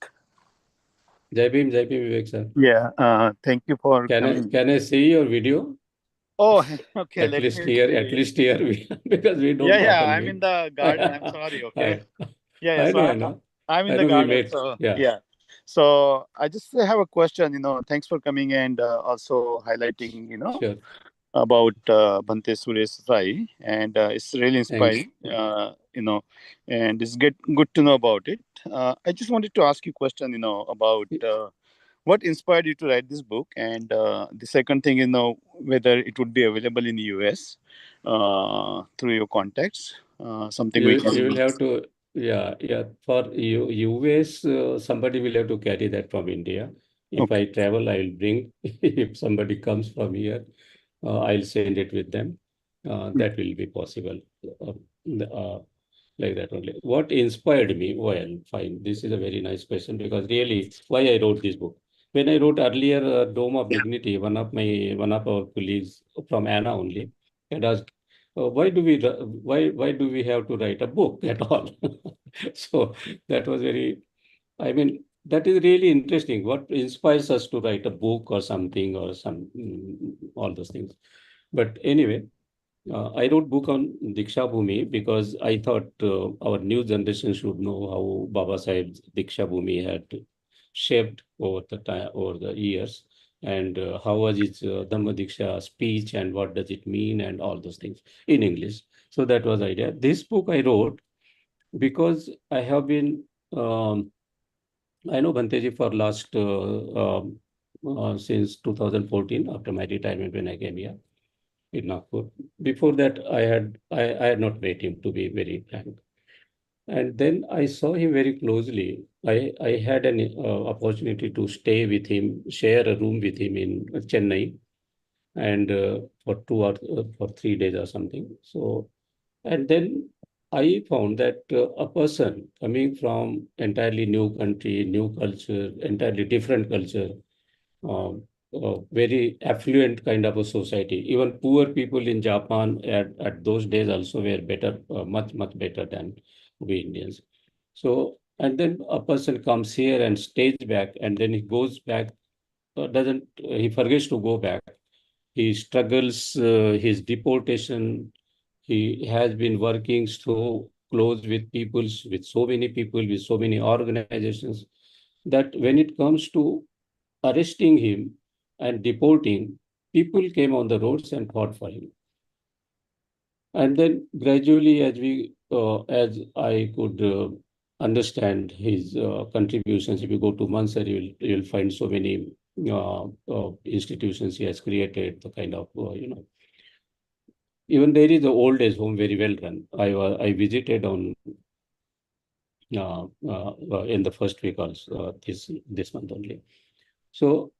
Jai Bhim Vivek sir. Yeah, thank you for coming. Can I see your video? Oh, okay. At least here, because we don't Yeah, often I'm meet. in the garden. I'm sorry. Okay. Yeah. I So know, I know. I'm in I the know we garden. met. So Yeah. So I just have a question. Thanks for coming and also highlighting. Sure. About Bhante Suresh Rai, and it's really inspiring. And it's good to know about it. I just wanted to ask you a question. About. What inspired you to write this book, and the second thing, whether it would be available in the US through your contacts, something we can. You will have to, yeah. For US, somebody will have to carry that from India. If Okay. I travel, I will bring. If somebody comes from here, I'll send it with them. That will be possible. Uh, uh, like that only. What inspired me? Well, fine. This is a very nice question, because really, why I wrote this book. When I wrote earlier, Dome of Dignity, one of our colleagues from Anna only had asked, why do we have to write a book at all? So that was very, I mean, that is really interesting. What inspires us to write a book or something, or all those things. But anyway, I wrote book on Diksha Bhumi because I thought our new generation should know how Baba Sahib's Diksha Bhumi had shaped over the time, over the years, and how was his Dhamma Diksha speech, and what does it mean, and all those things in English. So that was the idea. This book I wrote because I have been, I know Bhanteji for last since 2014, after my retirement when I came here in Nagpur. Before that, I had not met him, to be very frank. And then I saw him very closely. I had an opportunity to stay with him, share a room with him in Chennai, and for 3 days or something. So, and then I found that a person coming from entirely new country, new culture, entirely different culture, very affluent kind of a society. Even poor people in Japan at those days also were better, much, much better than we Indians. So, and then a person comes here and stays back, and then he goes back, doesn't, he forgets to go back. He struggles his deportation. He has been working so close with people, with so many people, with so many organizations, that when it comes to arresting him and deporting, people came on the roads and fought for him. And then gradually, as I could understand his contributions. If you go to Mansar, you'll find so many institutions he has created. The kind of even there is the old age home very well run. I visited on in the first week also this month only. So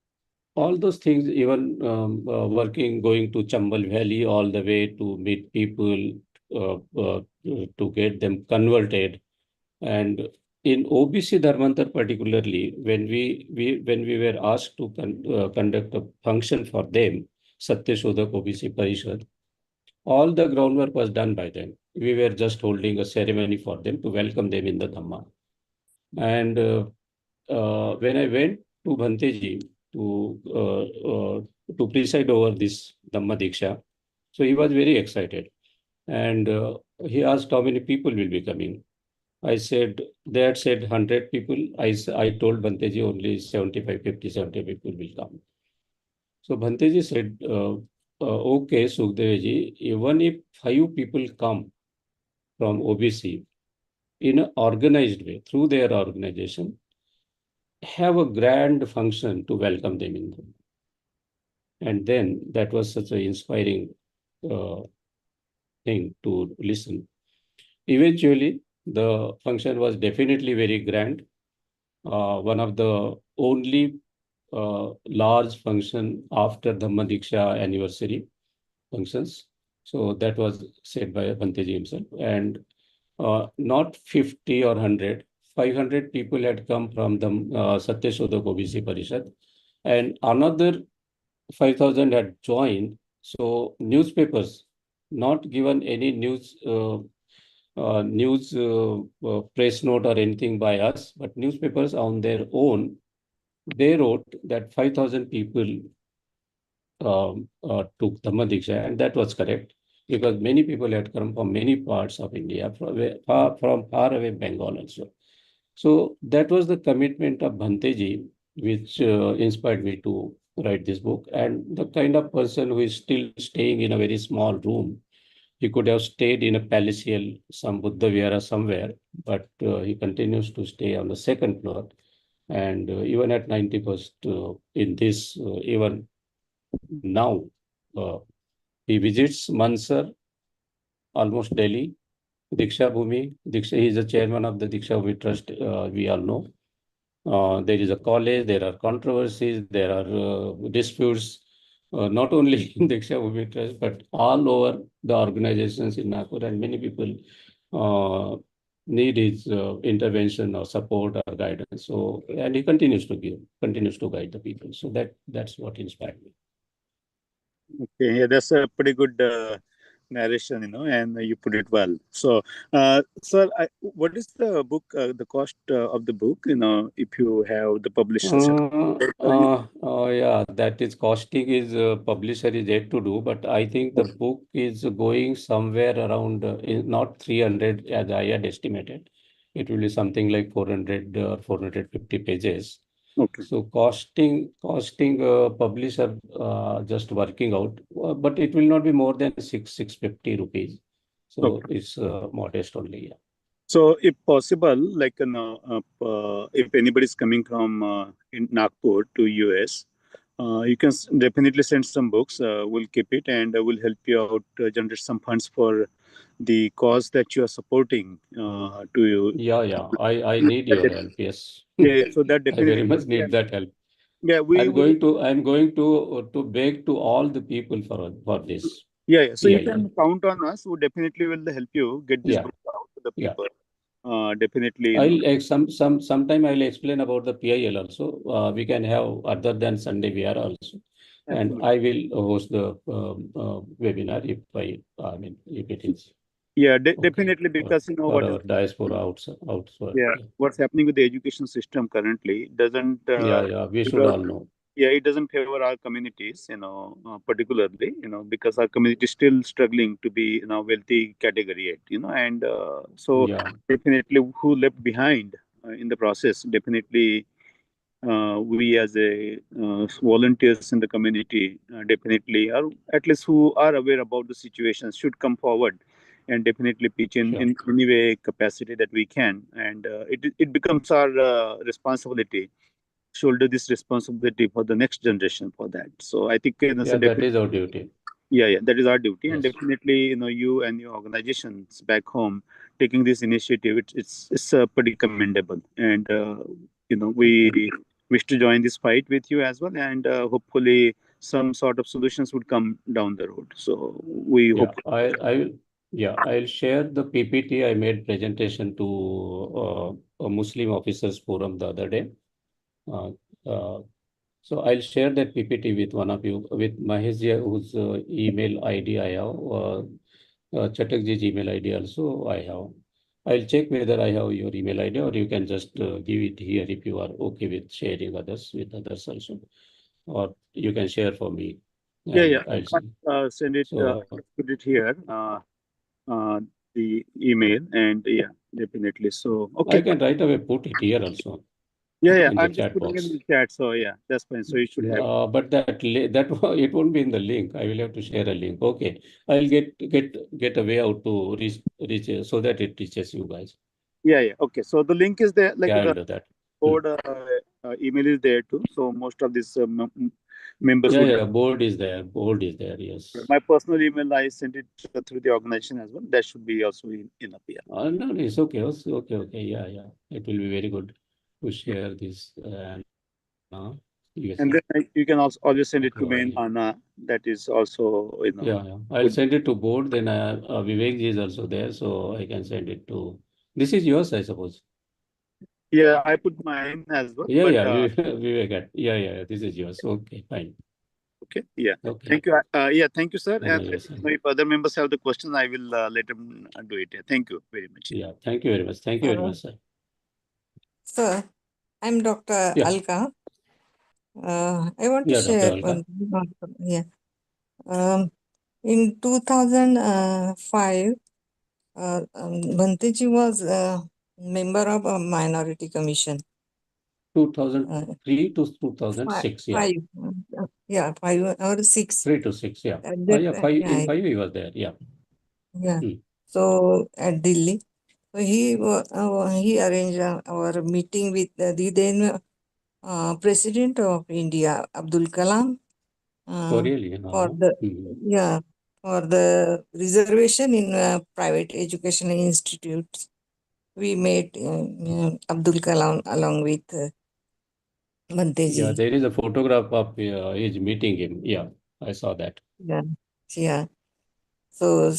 all those things, even going to Chambal Valley all the way to meet people, to get them converted. And in OBC Dharmantar particularly, when we were asked to conduct a function for them, Satyashodak OBC Parishad, all the groundwork was done by them. We were just holding a ceremony for them to welcome them in the Dhamma. And when I went to Bhanteji to preside over this Dhamma Diksha, so he was very excited. And he asked how many people will be coming. I said, they had said 100 people. I told Bhanteji only 75, 50, 70 people will come. So Bhanteji said, okay, Sukhdev, even if 5 people come from OBC in an organized way through their organization, have a grand function to welcome them in them. And then that was such an inspiring thing to listen. Eventually, the function was definitely very grand. One of the only large function after the Madiksha anniversary functions. So that was said by Bhanteji himself. And not 50 or 100, 500 people had come from the Satyashodak OBC Parishad. And another 5,000 had joined. So newspapers, not given any news press note or anything by us, but newspapers on their own, they wrote that 5,000 people took Dhamma Diksha, and that was correct because many people had come from many parts of India, from far away Bengal also. So that was the commitment of Bhanteji, which inspired me to write this book. And the kind of person who is still staying in a very small room, he could have stayed in a palatial, some Buddha Vihara somewhere, but he continues to stay on the second floor. And even at 91st, in this, even now, he visits Mansar almost daily. Diksha Bhumi, he is the chairman of the Diksha Bhumi Trust, we all know. There is a college, there are controversies, there are disputes, not only in Diksha Bhumi Trust, but all over the organizations in Nagpur, and many people need his intervention or support or guidance. So, and he continues to guide the people. So that's what inspired me. Okay, yeah, that's a pretty good narration, and you put it well. So, sir, what is the book, the cost of the book, if you have the publisher? Yeah, that is costing is publisher is yet to do, but I think the book is going somewhere around not 300 as I had estimated. It will be something like 400 or 450 pages. Okay. So costing publisher just working out, but it will not be more than 650 rupees. So Okay. it's modest only. Yeah. So, if possible, like if anybody is coming from in Nagpur to US, you can definitely send some books. We'll keep it and we'll help you out, generate some funds for the cause that you are supporting. To you. Yeah. I need your help. Yes. Yeah. So that I very definitely. much need that help. Yeah, we I'm will. going to beg to all the people for this. Yeah. So you PIL. can count on us. We definitely will help you get this Yeah. book out to the Yeah. people. Definitely. Sometime I'll explain about the PIL also. We can have other than Sunday Vihara also, and Absolutely. I will host the webinar if it is Yeah, okay definitely, because for what our is. diaspora outside. Yeah, Yeah. what's happening with the education system currently doesn't. Yeah. We should Because all know. yeah, it doesn't favor our communities, particularly, because our community is still struggling to be, wealthy category yet, and so Yeah. definitely who left behind in the process. Definitely, we as a volunteers in the community definitely, or at least who are aware about the situation, should come forward and definitely pitch in Sure. in any way capacity that we can, and it becomes our responsibility, shoulder this responsibility for the next generation for that. So I think so Yeah, that is our duty. yeah, that is our duty, and Yes. definitely you and your organizations back home taking this initiative, it's pretty commendable, and we wish to join this fight with you as well, and hopefully some sort of solutions would come down the road. So we Yeah, hope. I'll share the PPT I made presentation to a Muslim officers forum the other day. Uh, uh, so I'll share that PPT with one of you, with Maheshji, whose email ID I have, Chatakji's email ID also I have. I'll check whether I have your email ID, or you can just give it here if you are okay with sharing others with others also, or you can share for me, Yeah, and I'll see. send it, So put it here, uh, the email, and yeah, definitely. So I okay. can right away put it here also Yeah, in the I'm just chat putting it in box. the chat. So yeah, that's fine. So you should have. But it won't be in the link. I will have to share a link. Okay, I'll get a way out to reach so that it reaches you guys. Yeah. Okay. So the link is there, like Yeah, I'll the do that. board email is there too. So most of these members Yeah, would. yeah. Board is there. Board is there. Yes. My personal email, I sent it through the organization as well. That should be also in up here. No, it's okay. It's okay. Okay. Yeah, yeah. It will be very good to share this. Yes. And then you can also always send it to me in Okay. Anna. That is also Yeah, yeah. I'll good. send it to board. Then Vivek ji is also there, so I can send it to. This is yours, I suppose. Yeah, I put mine as well. Yeah, But yeah. Vivek, yeah, yeah. This is yours. Okay, fine. okay, yeah. Okay. Thank you. Yeah, thank you, sir. No, no, And yes. if other members have the questions, I will let them do it. Yeah, thank you very much. Yeah. Thank you very much. Thank you very much, sir. Sir, I'm Dr. Yeah. Alka. I want to Yeah, Dr. share Alka. one. Yeah. In 2005, Bhanteji was a member of a minority commission. 2003 to 2006. Yeah. Yeah, 5 or 6. 3 to 6. Yeah. At that, Yeah. 5 in 5 he was there. Yeah. Yeah. Hmm. So at Delhi, so he arranged our meeting with the then President of India, Abdul Kalam. Oh, really? For No. the for the reservation in private educational institutes, we met Abdul Kalam along with Yeah, Bhanteji. there is a photograph of his meeting him. Yeah, I saw that. Yeah, yeah. So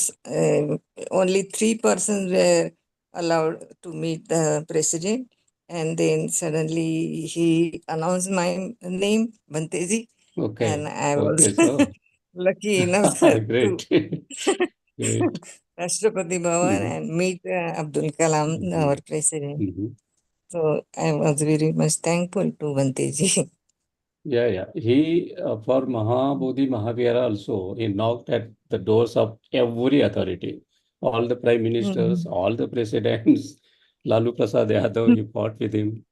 only 3 persons were allowed to meet the president, and then suddenly he announced my name, Bhanteji, and Okay. I Okay. was So lucky enough to great. Great. Rashtrapati Bhavan Mhm. and meet Abdul Kalam, our Mhm. president. Mhm. So I was very much thankful to Bhanteji. Yeah, yeah. He, for Mahabodhi Mahavihara also, he knocked at the doors of every authority. All the prime ministers, all the presidents, Lalu Prasad Yadav, he fought with him.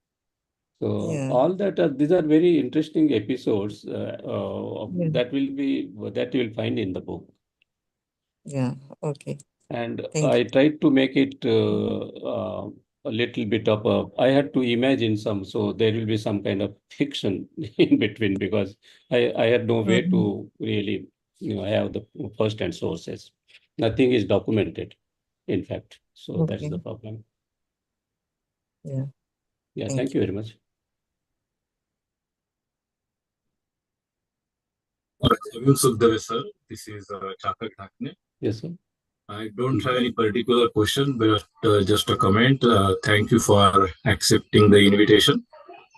So Yeah, all that, these are very interesting episodes yeah, that you will find in the book. yeah. Okay. And Thank I you. tried to make it a little bit of I had to imagine some, so there will be some kind of fiction in between because I had no way Mhm. to really, have the first-hand sources. Nothing is documented, in fact. So that is Okay. the problem. Yeah. Yeah, Thank thank you very much. Sukhdeve sir, this is Chapak Dhakne. Yes, sir. I don't have any particular question, but just a comment. Thank you for accepting the invitation.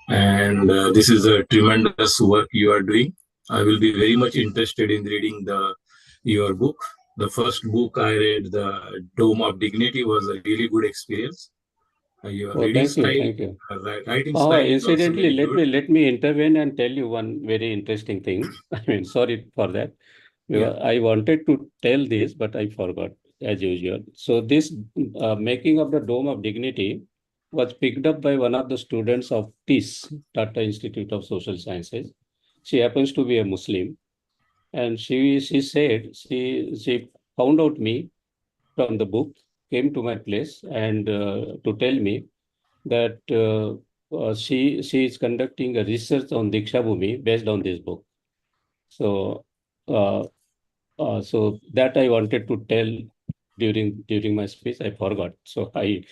And this is a tremendous work you are doing. I will be very much interested in reading your book. The first book I read, The Dome of Dignity, was a really good experience. Your Oh, reading thank you, style, thank you. writing Oh, style is also incidentally, very good. let me intervene and tell you one very interesting thing. I mean, sorry for that. Yeah. I wanted to tell this, but I forgot, as usual. So this making of the Dome of Dignity was picked up by one of the students of TIS, Tata Institute of Social Sciences. She happens to be a Muslim, and she said she found out me from the book came to my place and to tell me that she is conducting a research on Diksha Bhumi based on this book. So uh, so that I wanted to tell during my speech. I forgot. So I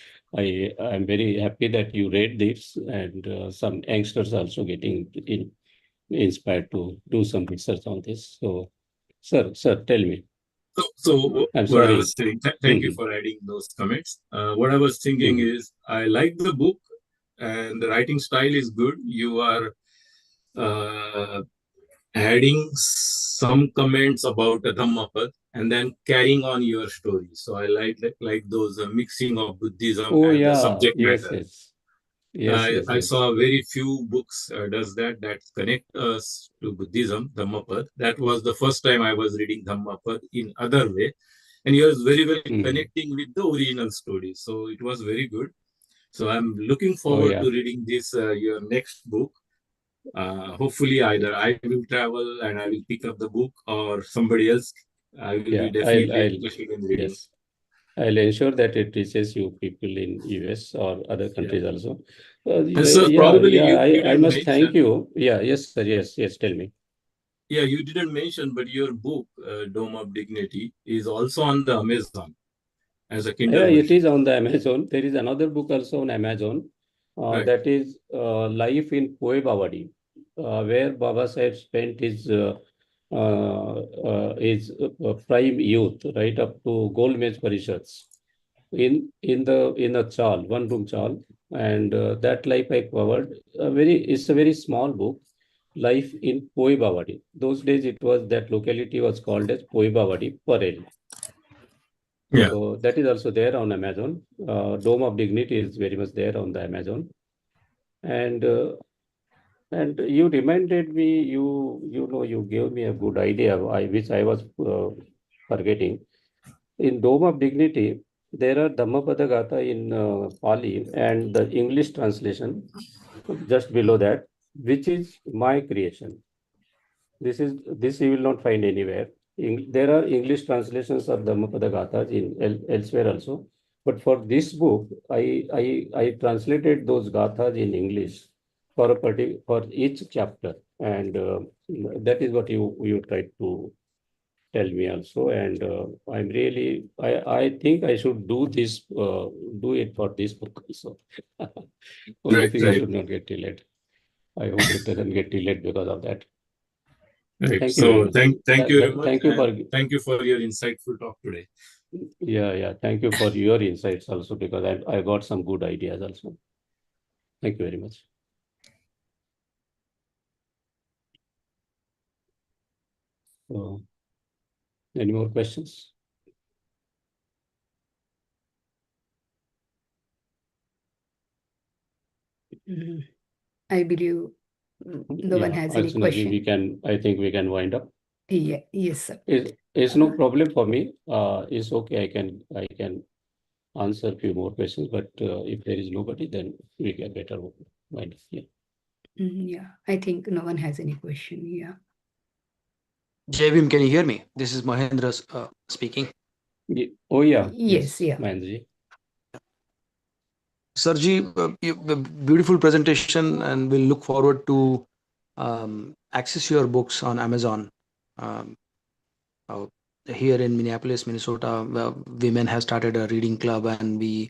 am very happy that you read this, and some youngsters also getting inspired to do some research on this. So, sir, tell me. So I'm what I sorry. was saying, thank you for adding those comments. What I was thinking is, I like the book, and the writing style is good. You are uh, adding some comments about the Dhammapad and then carrying on your story. So I like those mixing of Buddhism Oh and the yeah, subject yes, matter. yes, yes, yes, I yes. saw very few books does that connect us to Buddhism, Dhammapad. That was the first time I was reading Dhammapad in other way, and he was very well connecting with the original story. So it was very good. So I'm looking forward to reading this your next book. Hopefully, either I will travel and I will pick up the book, or somebody else. I will be definitely interested in reading. Yes. I'll ensure that it reaches you people in US or other countries also. And so probably you I didn't must thank mention. you. Yeah, yes, sir. Yes, tell me. Yeah, you didn't mention, but your book, Dome of Dignity, is also on the Amazon as a Kindle Yeah, it version. is on the Amazon. There is another book also on Amazon. Right. That is Life in Poe Bawadi, where Baba Sahib spent his prime youth, right up to Gold Medal Parishads in a chal, one room chal, and that life I covered. It's a very small book. Life in Poe Bawadi. Those days it was that locality was called as Poe Bawadi Parel. Yeah. So that is also there on Amazon. Dome of Dignity is very much there on the Amazon. And you reminded me, you gave me a good idea, which I was forgetting. In Dome of Dignity, there are Dhammapada Gatha in Pali and the English translation just below that, which is my creation. This you will not find anywhere. There are English translations of Dhammapada Gathas elsewhere also, but for this book, I translated those Gathas in English for each chapter, and that is what you tried to tell me also, and I think I should do it for this book also. Only thing it should not get delayed. I hope it doesn't get delayed because of that. Right. Thank you very So much. thank you very much. Thank you for your insightful talk today. Yeah. Thank you for your insights also, because I got some good ideas also. Thank you very much. So, any more questions? I believe no one has any question. I think we can wind up. Yeah, yes, sir. It's no problem for me. It's okay. I can answer a few more questions, but if there is nobody, then we can better wind up. Yeah. Yeah, I think no one has any question. Yeah. Jayvim, can you hear me? This is Mahendra speaking. Oh yeah. Yes, yeah. Mahendra. Sarji, beautiful presentation, and we'll look forward to access your books on Amazon. Here in Minneapolis, Minnesota, women have started a reading club, and we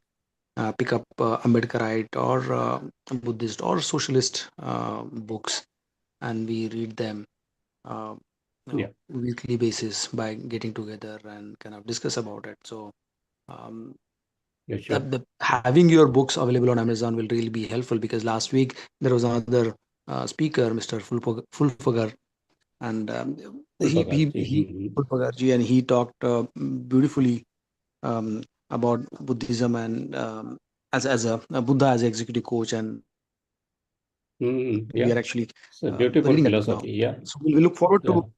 pick up Ambedkarite or Buddhist or socialist books, and we read them weekly basis by getting together and kind of discuss about it. So having your books available on Amazon will really be helpful, because last week there was another speaker, Mr. Fulfagar, and Fulfagarji, and he talked beautifully about Buddhism and as a Buddha as an executive coach, and we are actually beautiful philosophy. Yeah. So we look forward to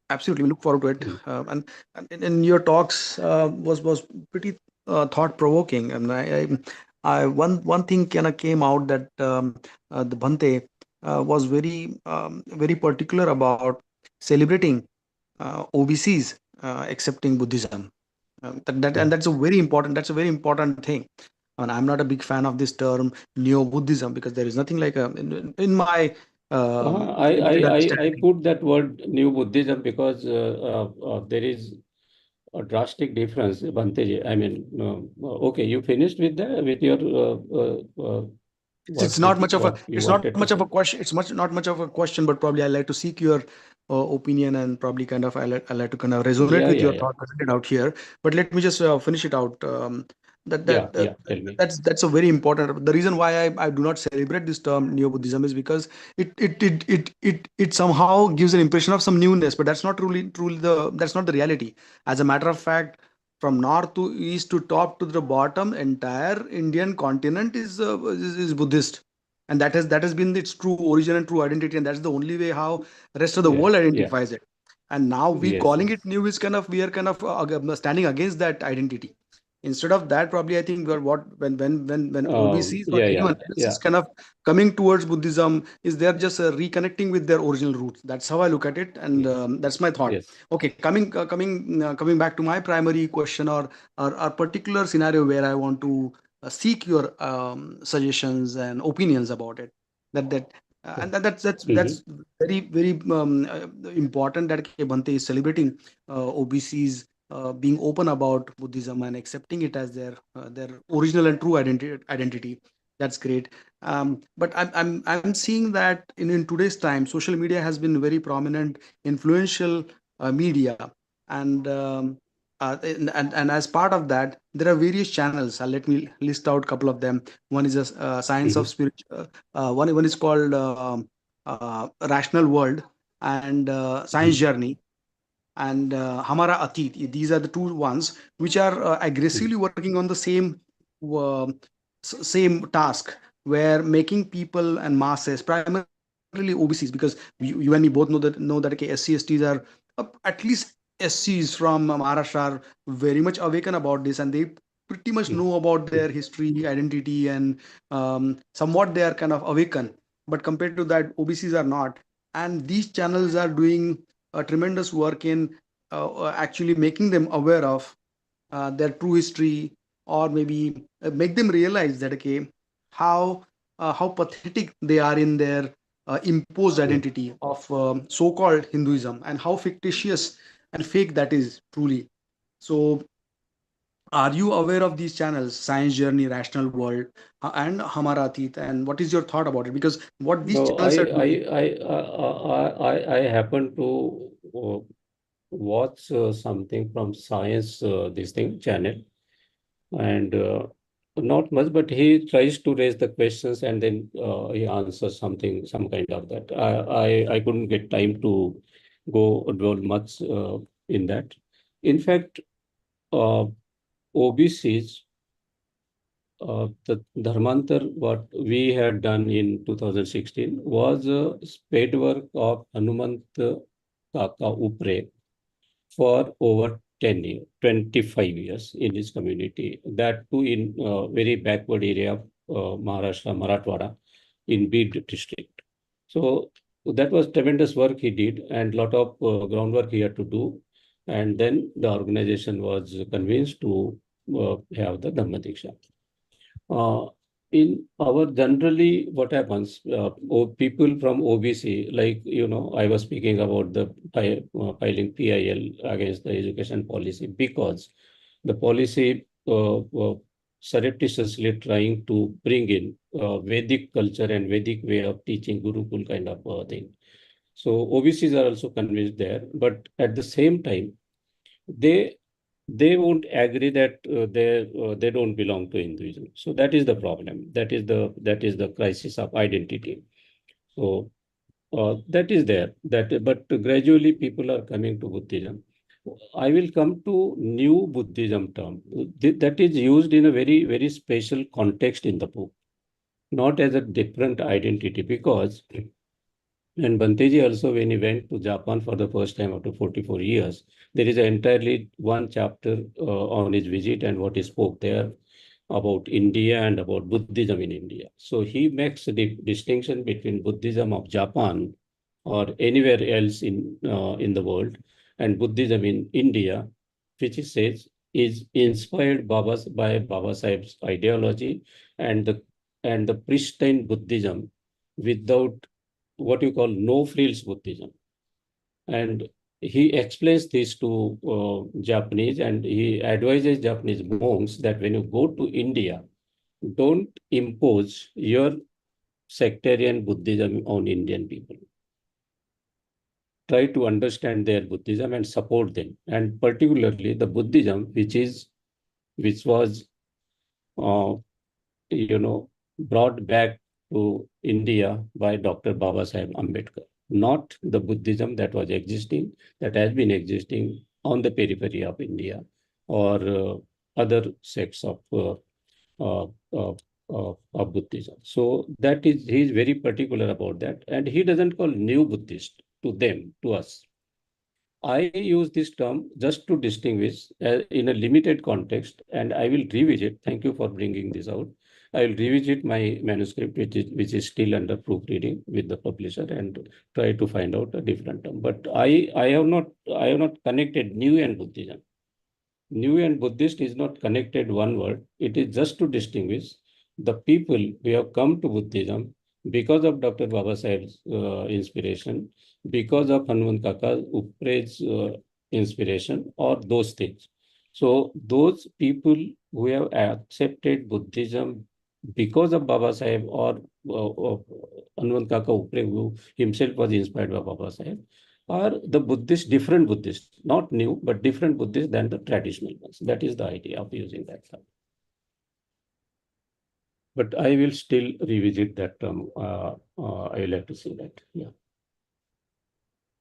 absolutely. We look forward to it, and in your talks was pretty thought provoking, and I one thing kind of came out that the Bhante was very particular about celebrating OBCs accepting Buddhism. And that's a very important. That's a very important thing. And I'm not a big fan of this term Neo Buddhism because there is nothing like in my limited I understanding. put that word New Buddhism because there is a drastic difference, Bhanteji. I mean, okay, you finished with your It's not much of a what you wanted to say? question. It's not much of a question, but probably I like to seek your opinion and probably kind of I like to kind of resonate with your Yeah. thought presented out here. But let me just finish it out. That that, that Yeah. Tell me. that's a very important. The reason why I do not celebrate this term Neo Buddhism is because it somehow gives an impression of some newness, but that's not truly that's not the reality. As a matter of fact, from north to east to top to the bottom, entire Indian continent is Buddhist, and that has been its true origin and true identity, and that's the only way how rest of the world Yeah. identifies it. And now we Yes. calling it new is kind of we are kind of standing against that identity. Instead of that, probably I think we're what when OBCs or anyone else is Yeah. kind of coming towards Buddhism, is they're just reconnecting with their original roots. That's how I look at it, and that's my thought. Yes. Okay, coming back to my primary question or a particular scenario where I want to seek your suggestions and opinions about it. That and that's very important that Bhante is celebrating OBCs being open about Buddhism and accepting it as their original and true identity. That's great. But I'm seeing that in today's time, social media has been very prominent, influential media, and and as part of that, there are various channels. Let me list out a couple of them. One is a science of spirit. One is called Rational World and Science Journey and Hamara Atit. These are the two ones which are aggressively working on the uh, same task, where making people and masses, primarily OBCs, because you and me both know that okay, SC/STs are at least SCs from Maharashtra are very much awakened about this, and they pretty much know about their history, identity, and somewhat they are kind of awakened. But compared to that, OBCs are not, and these channels are doing a tremendous work in actually making them aware of their true history, or maybe make them realize that okay, how pathetic they are in their imposed identity of so-called Hinduism, and how fictitious and fake that is truly. So are you aware of these channels, Science Journey, Rational World, and Hamara Atit? And what is your thought about it? Because what these No, channels are doing. I happen to watch something from Science, this thing channel, and not much, but he tries to raise the questions and then he answers something, some kind of that. I couldn't get time to go dwell much in that. In fact, uh, OBCs, the Dharmantar, what we had done in 2016 was a spade work of Hanumant Kaka Upre for over 10 years, 25 years in his community. That too in very backward area of Maharashtra, Marathwada, in Bid district. So that was tremendous work he did, and lot of groundwork he had to do. And then the organization was convinced to have the Dhamma Diksha. Uh, in our generally, what happens, people from OBC, like, I was speaking about the filing PIL against the education policy because the policy surreptitiously trying to bring in Vedic culture and Vedic way of teaching Gurukul kind of thing. So OBCs are also convinced there, but at the same time, they they won't agree that they don't belong to Hinduism. So that is the problem. That is the crisis of identity. So that is there. But gradually people are coming to Buddhism. I will come to new Buddhism term that is used in a very very special context in the book, not as a different identity because. And Banteji also, when he went to Japan for the first time after 44 years, there is entirely one chapter on his visit and what he spoke there about India and about Buddhism in India. So he makes the distinction between Buddhism of Japan or anywhere else in the world and Buddhism in India, which he says is inspired by Baba Sahib's ideology and the pristine Buddhism without what you call no frills Buddhism. And he explains this to Japanese, and he advises Japanese monks that when you go to India, don't impose your sectarian Buddhism on Indian people. Try to understand their Buddhism and support them, and particularly the Buddhism which was brought back to India by Dr. Baba Sahib Ambedkar, not the Buddhism that has been existing on the periphery of India or other sects of uh, uh, of Buddhism. So he is very particular about that, and he doesn't call new Buddhist to us. I use this term just to distinguish in a limited context, and I will revisit. Thank you for bringing this out. I will revisit my manuscript, which is still under proofreading with the publisher, and try to find out a different term. But I have not connected new and Buddhism. New and Buddhist is not connected one word. It is just to distinguish the people who have come to Buddhism because of Dr. Baba Sahib's inspiration, because of Hanuman Kaka Upre's inspiration, or those things. So those people who have accepted Buddhism because of Baba Sahib or Hanuman Kaka Upre, who himself was inspired by Baba Sahib, are the different Buddhists, not new, but different Buddhists than the traditional ones. That is the idea of using that term. But I will still revisit that term. I will have to see that. Yeah.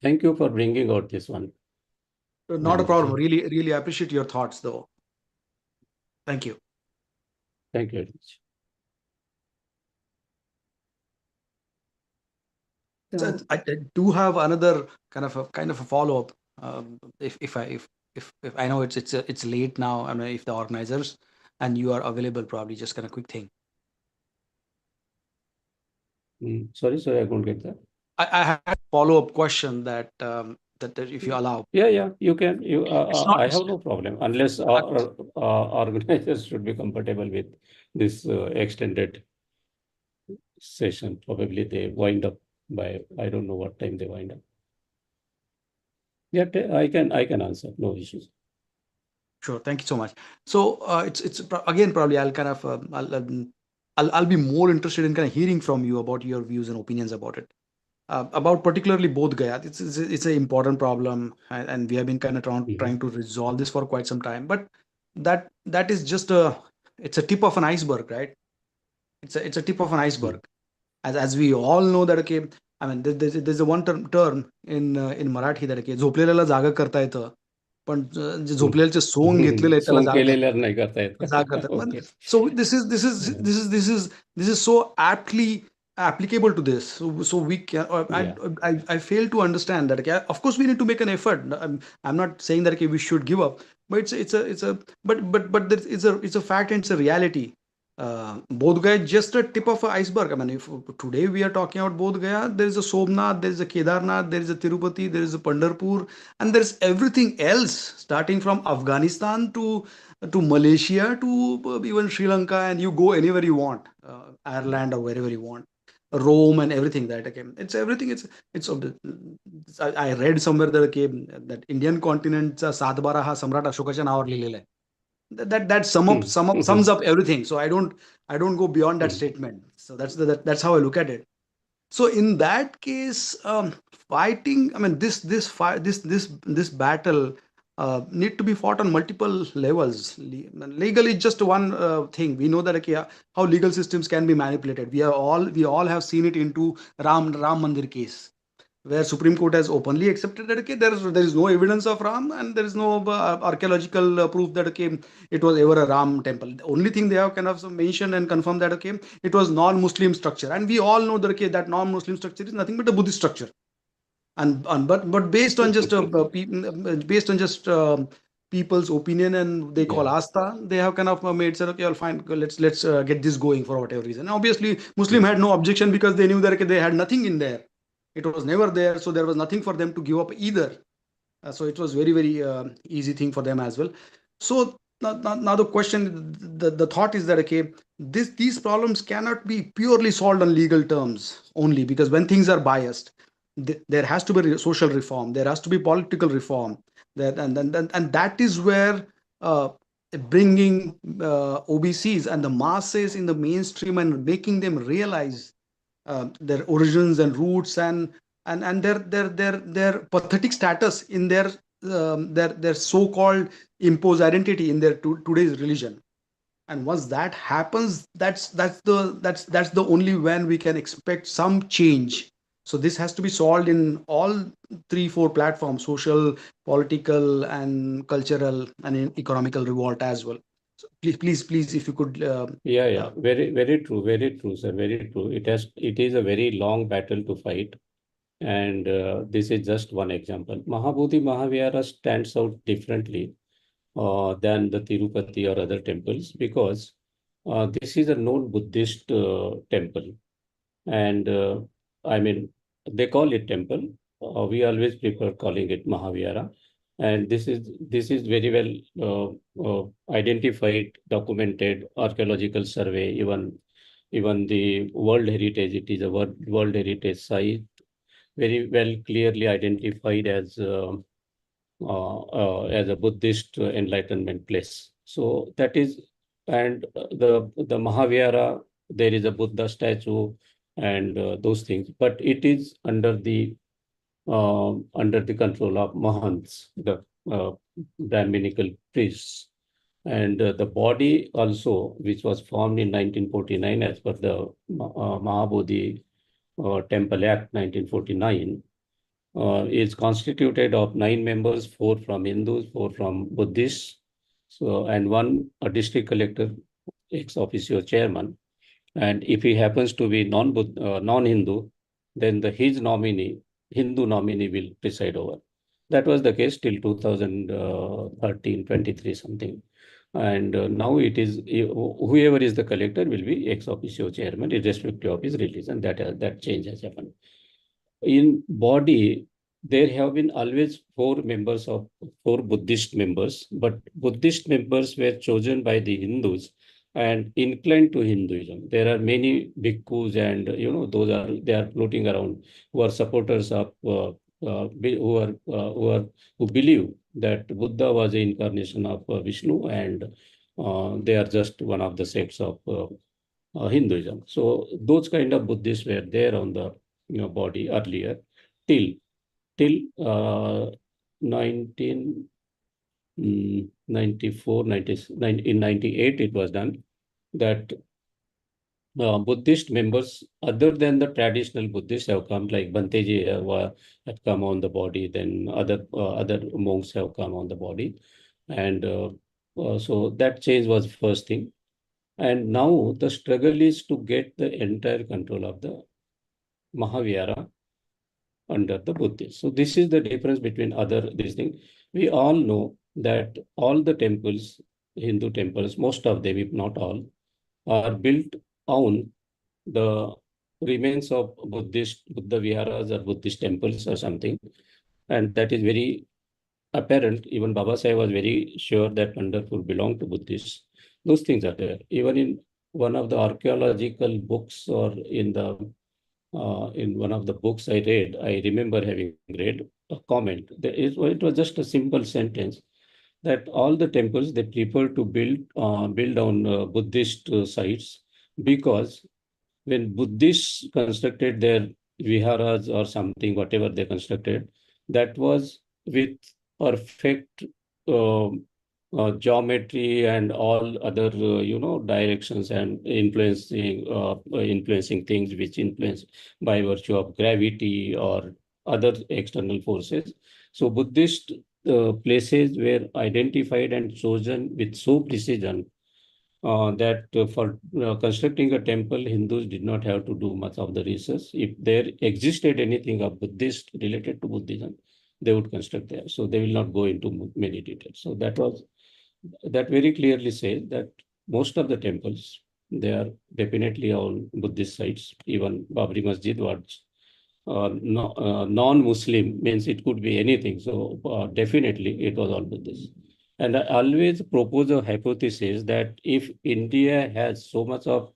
Thank you for bringing out this one. Not a problem. Really, really appreciate your thoughts, though. Thank you. Thank you very much. So I do have another kind of a follow up. If I know it's late now, I mean, if the organizers and you are available, probably just kind of quick thing. Sorry, I couldn't get that. I have a follow up question that if you allow. Yeah, you can. I have no problem unless organizers should be comfortable with this extended session. Probably they wind up by, I don't know what time they wind up. Yeah, I can answer. No issues. Sure. Thank you so much. So it's again, probably I'll kind of I'll be more interested in kind of hearing from you about your views and opinions about it. About particularly Bodh Gaya. It's an important problem, and we have been kind of trying to resolve this for quite some time. But that is just it's a tip of an iceberg, right? It's a tip of an iceberg. As we all know that, okay, I mean, there's a one term in Marathi that, okay, झोपलेल्याला जागा करता येतं, पण जे झोपलेल्याचे song घेतलेले आहेत त्याला जागा करता येत. So this is so aptly applicable to this. So we can. I fail to understand that. Okay, of course we need to make an effort. I'm not saying that, okay, we should give up, but it's a fact and it's a reality. Bodh Gaya is just a tip of an iceberg. I mean, if today we are talking about Bodh Gaya, there is a Somnath, there is a Kedarnath, there is a Tirupati, there is a Pandharpur, and there is everything else, starting from Afghanistan to Malaysia to even Sri Lanka, and you go anywhere you want, Ireland or wherever you want, Rome and everything. That, okay, it's everything. I read somewhere that, okay, that Indian continent Satbara ha Samrat Ashokaच्या नावावर लिहिलेला आहे. That sums up everything. So I don't go beyond that statement. So that's how I look at it. So in that case, fighting, I mean, this battle need to be fought on multiple levels. Legal is just one thing. We know that, okay, how legal systems can be manipulated. We all have seen it into Ram Mandir case, where Supreme Court has openly accepted that, okay, there is no evidence of Ram, and there is no archaeological proof that, okay, it was ever a Ram temple. The only thing they have kind of mentioned and confirmed that, okay, it was non-Muslim structure, and we all know that, okay, that non-Muslim structure is nothing but a Buddhist structure, but based on just people's opinion, and they call Asta, they have kind of made, said, okay, I'll fine, let's get this going for whatever reason. And obviously, Muslim had no objection because they knew that, okay, they had nothing in there. It was never there, so there was nothing for them to give up either. So it was very, very easy thing for them as well. So now the question, the thought is that, okay, these problems cannot be purely solved on legal terms only, because when things are biased, there has to be social reform, there has to be political reform, and that is where uh, bringing OBCs and the masses in the mainstream and making them realize their origins and roots, and their pathetic status in their so-called imposed identity in their today's religion. And once that happens, that's the only when we can expect some change. So this has to be solved in all 3 4 platforms: social, political, and cultural, and in economical revolt as well. So please, if you could Yeah. Very true, sir. Very true. It is a very long battle to fight. And this is just one example. Mahabodhi Mahavihara stands out differently than the Tirupati or other temples, because this is a known Buddhist temple. And I mean, they call it temple. We always prefer calling it Mahavihara. And this is very well identified, documented, archaeological survey, even the World Heritage. It is a World Heritage site, very well clearly identified as a Buddhist enlightenment place. So that is, and the Mahavihara, there is a Buddha statue and those things, but it is under the control of Mahants, the Brahminical priests. And the body also, which was formed in 1949 as per the Mahabodhi Temple Act 1949, is constituted of 9 members, 4 from Hindus, 4 from Buddhists, so and one a district collector, ex officio chairman. And if he happens to be non-Hindu, then his nominee, Hindu nominee, will preside over. That was the case till 2013, 23 something. And now it is whoever is the collector will be ex officio chairman, irrespective of his religion. That change has happened. In body, there have been always 4 Buddhist members, but Buddhist members were chosen by the Hindus and inclined to Hinduism. There are many bhikkhus, and they are floating around, who are supporters of who believe that Buddha was the incarnation of Vishnu, and they are just one of the sects of Hinduism. So those kind of Buddhists were there on the body earlier till 1994, 99, in 98 it was done that Buddhist members other than the traditional Buddhists have come, like Banteji had come on the body, then other monks have come on the body, and so that change was first thing. And now the struggle is to get the entire control of the Mahavihara under the Buddhists. So this is the difference between these things. We all know that all the temples, Hindu temples, most of them, if not all, are built on the remains of Buddha Viharas or Buddhist temples or something. And that is very apparent. Even Baba Sahib was very sure that Pandharpur belonged to Buddhists. Those things are there. Even in one of the archaeological books, or in one of the books I read, I remember having read a comment. It was just a simple sentence that all the temples, they prefer to build on Buddhist sites, because when Buddhists constructed their viharas or something, whatever they constructed, that was with perfect geometry and all other directions, and influencing things which influence by virtue of gravity or other external forces. So Buddhist places were identified and chosen with so precision that for constructing a temple, Hindus did not have to do much of the research. If there existed anything of Buddhist related to Buddhism, they would construct there. So they will not go into many details. So that very clearly says that most of the temples, they are definitely on Buddhist sites. Even Babri Masjid was non-Muslim, means it could be anything. So definitely it was all Buddhist. And I always propose a hypothesis that if India has so much of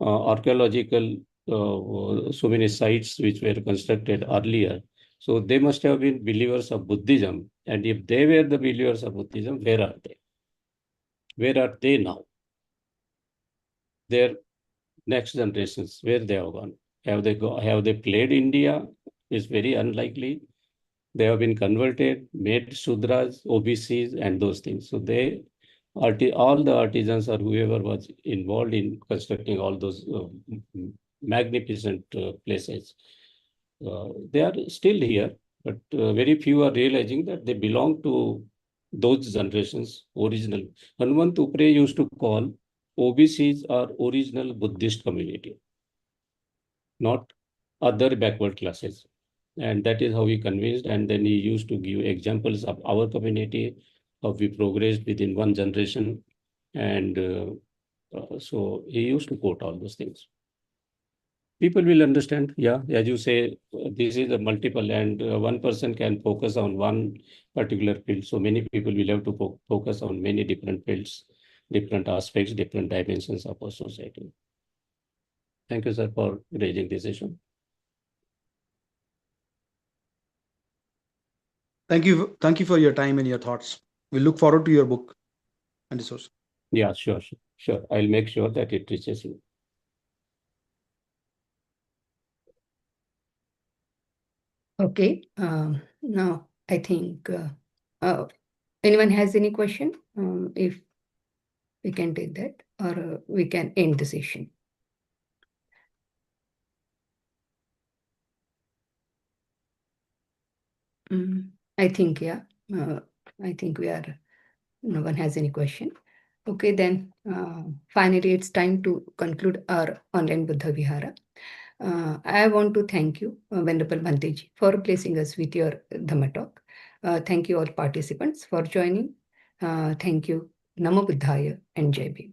archaeological, so many sites which were constructed earlier, so they must have been believers of Buddhism. And if they were the believers of Buddhism, where are they? Where are they now? Their next generations, where they have gone? Have they played India? Is very unlikely. They have been converted, made Sudras, OBCs, and those things. So all the artisans or whoever was involved in constructing all those magnificent places, they are still here, but very few are realizing that they belong to those generations, original. Hanuman Tupre used to call OBCs are original Buddhist community, not other backward classes. And that is how he convinced. And then he used to give examples of our community, how we progressed within one generation. And so he used to quote all those things. People will understand. Yeah, as you say, this is a multiple, and one person can focus on one particular field. So many people will have to focus on many different fields, different aspects, different dimensions of our society. Thank you, sir, for raising this issue. Thank you for your time and your thoughts. We look forward to your book and resource. Yeah, sure. I'll make sure that it reaches you. Okay. Now, I think anyone has any question? If we can take that, or we can end the session. I think, yeah. I think no one has any question. Okay, then finally it's time to conclude our online Buddha Vihara. I want to thank you, Venerable Bhanteji, for blessing us with your Dhamma talk. Thank you all participants for joining. Thank you. Namo Buddhaya and Jai Bhim.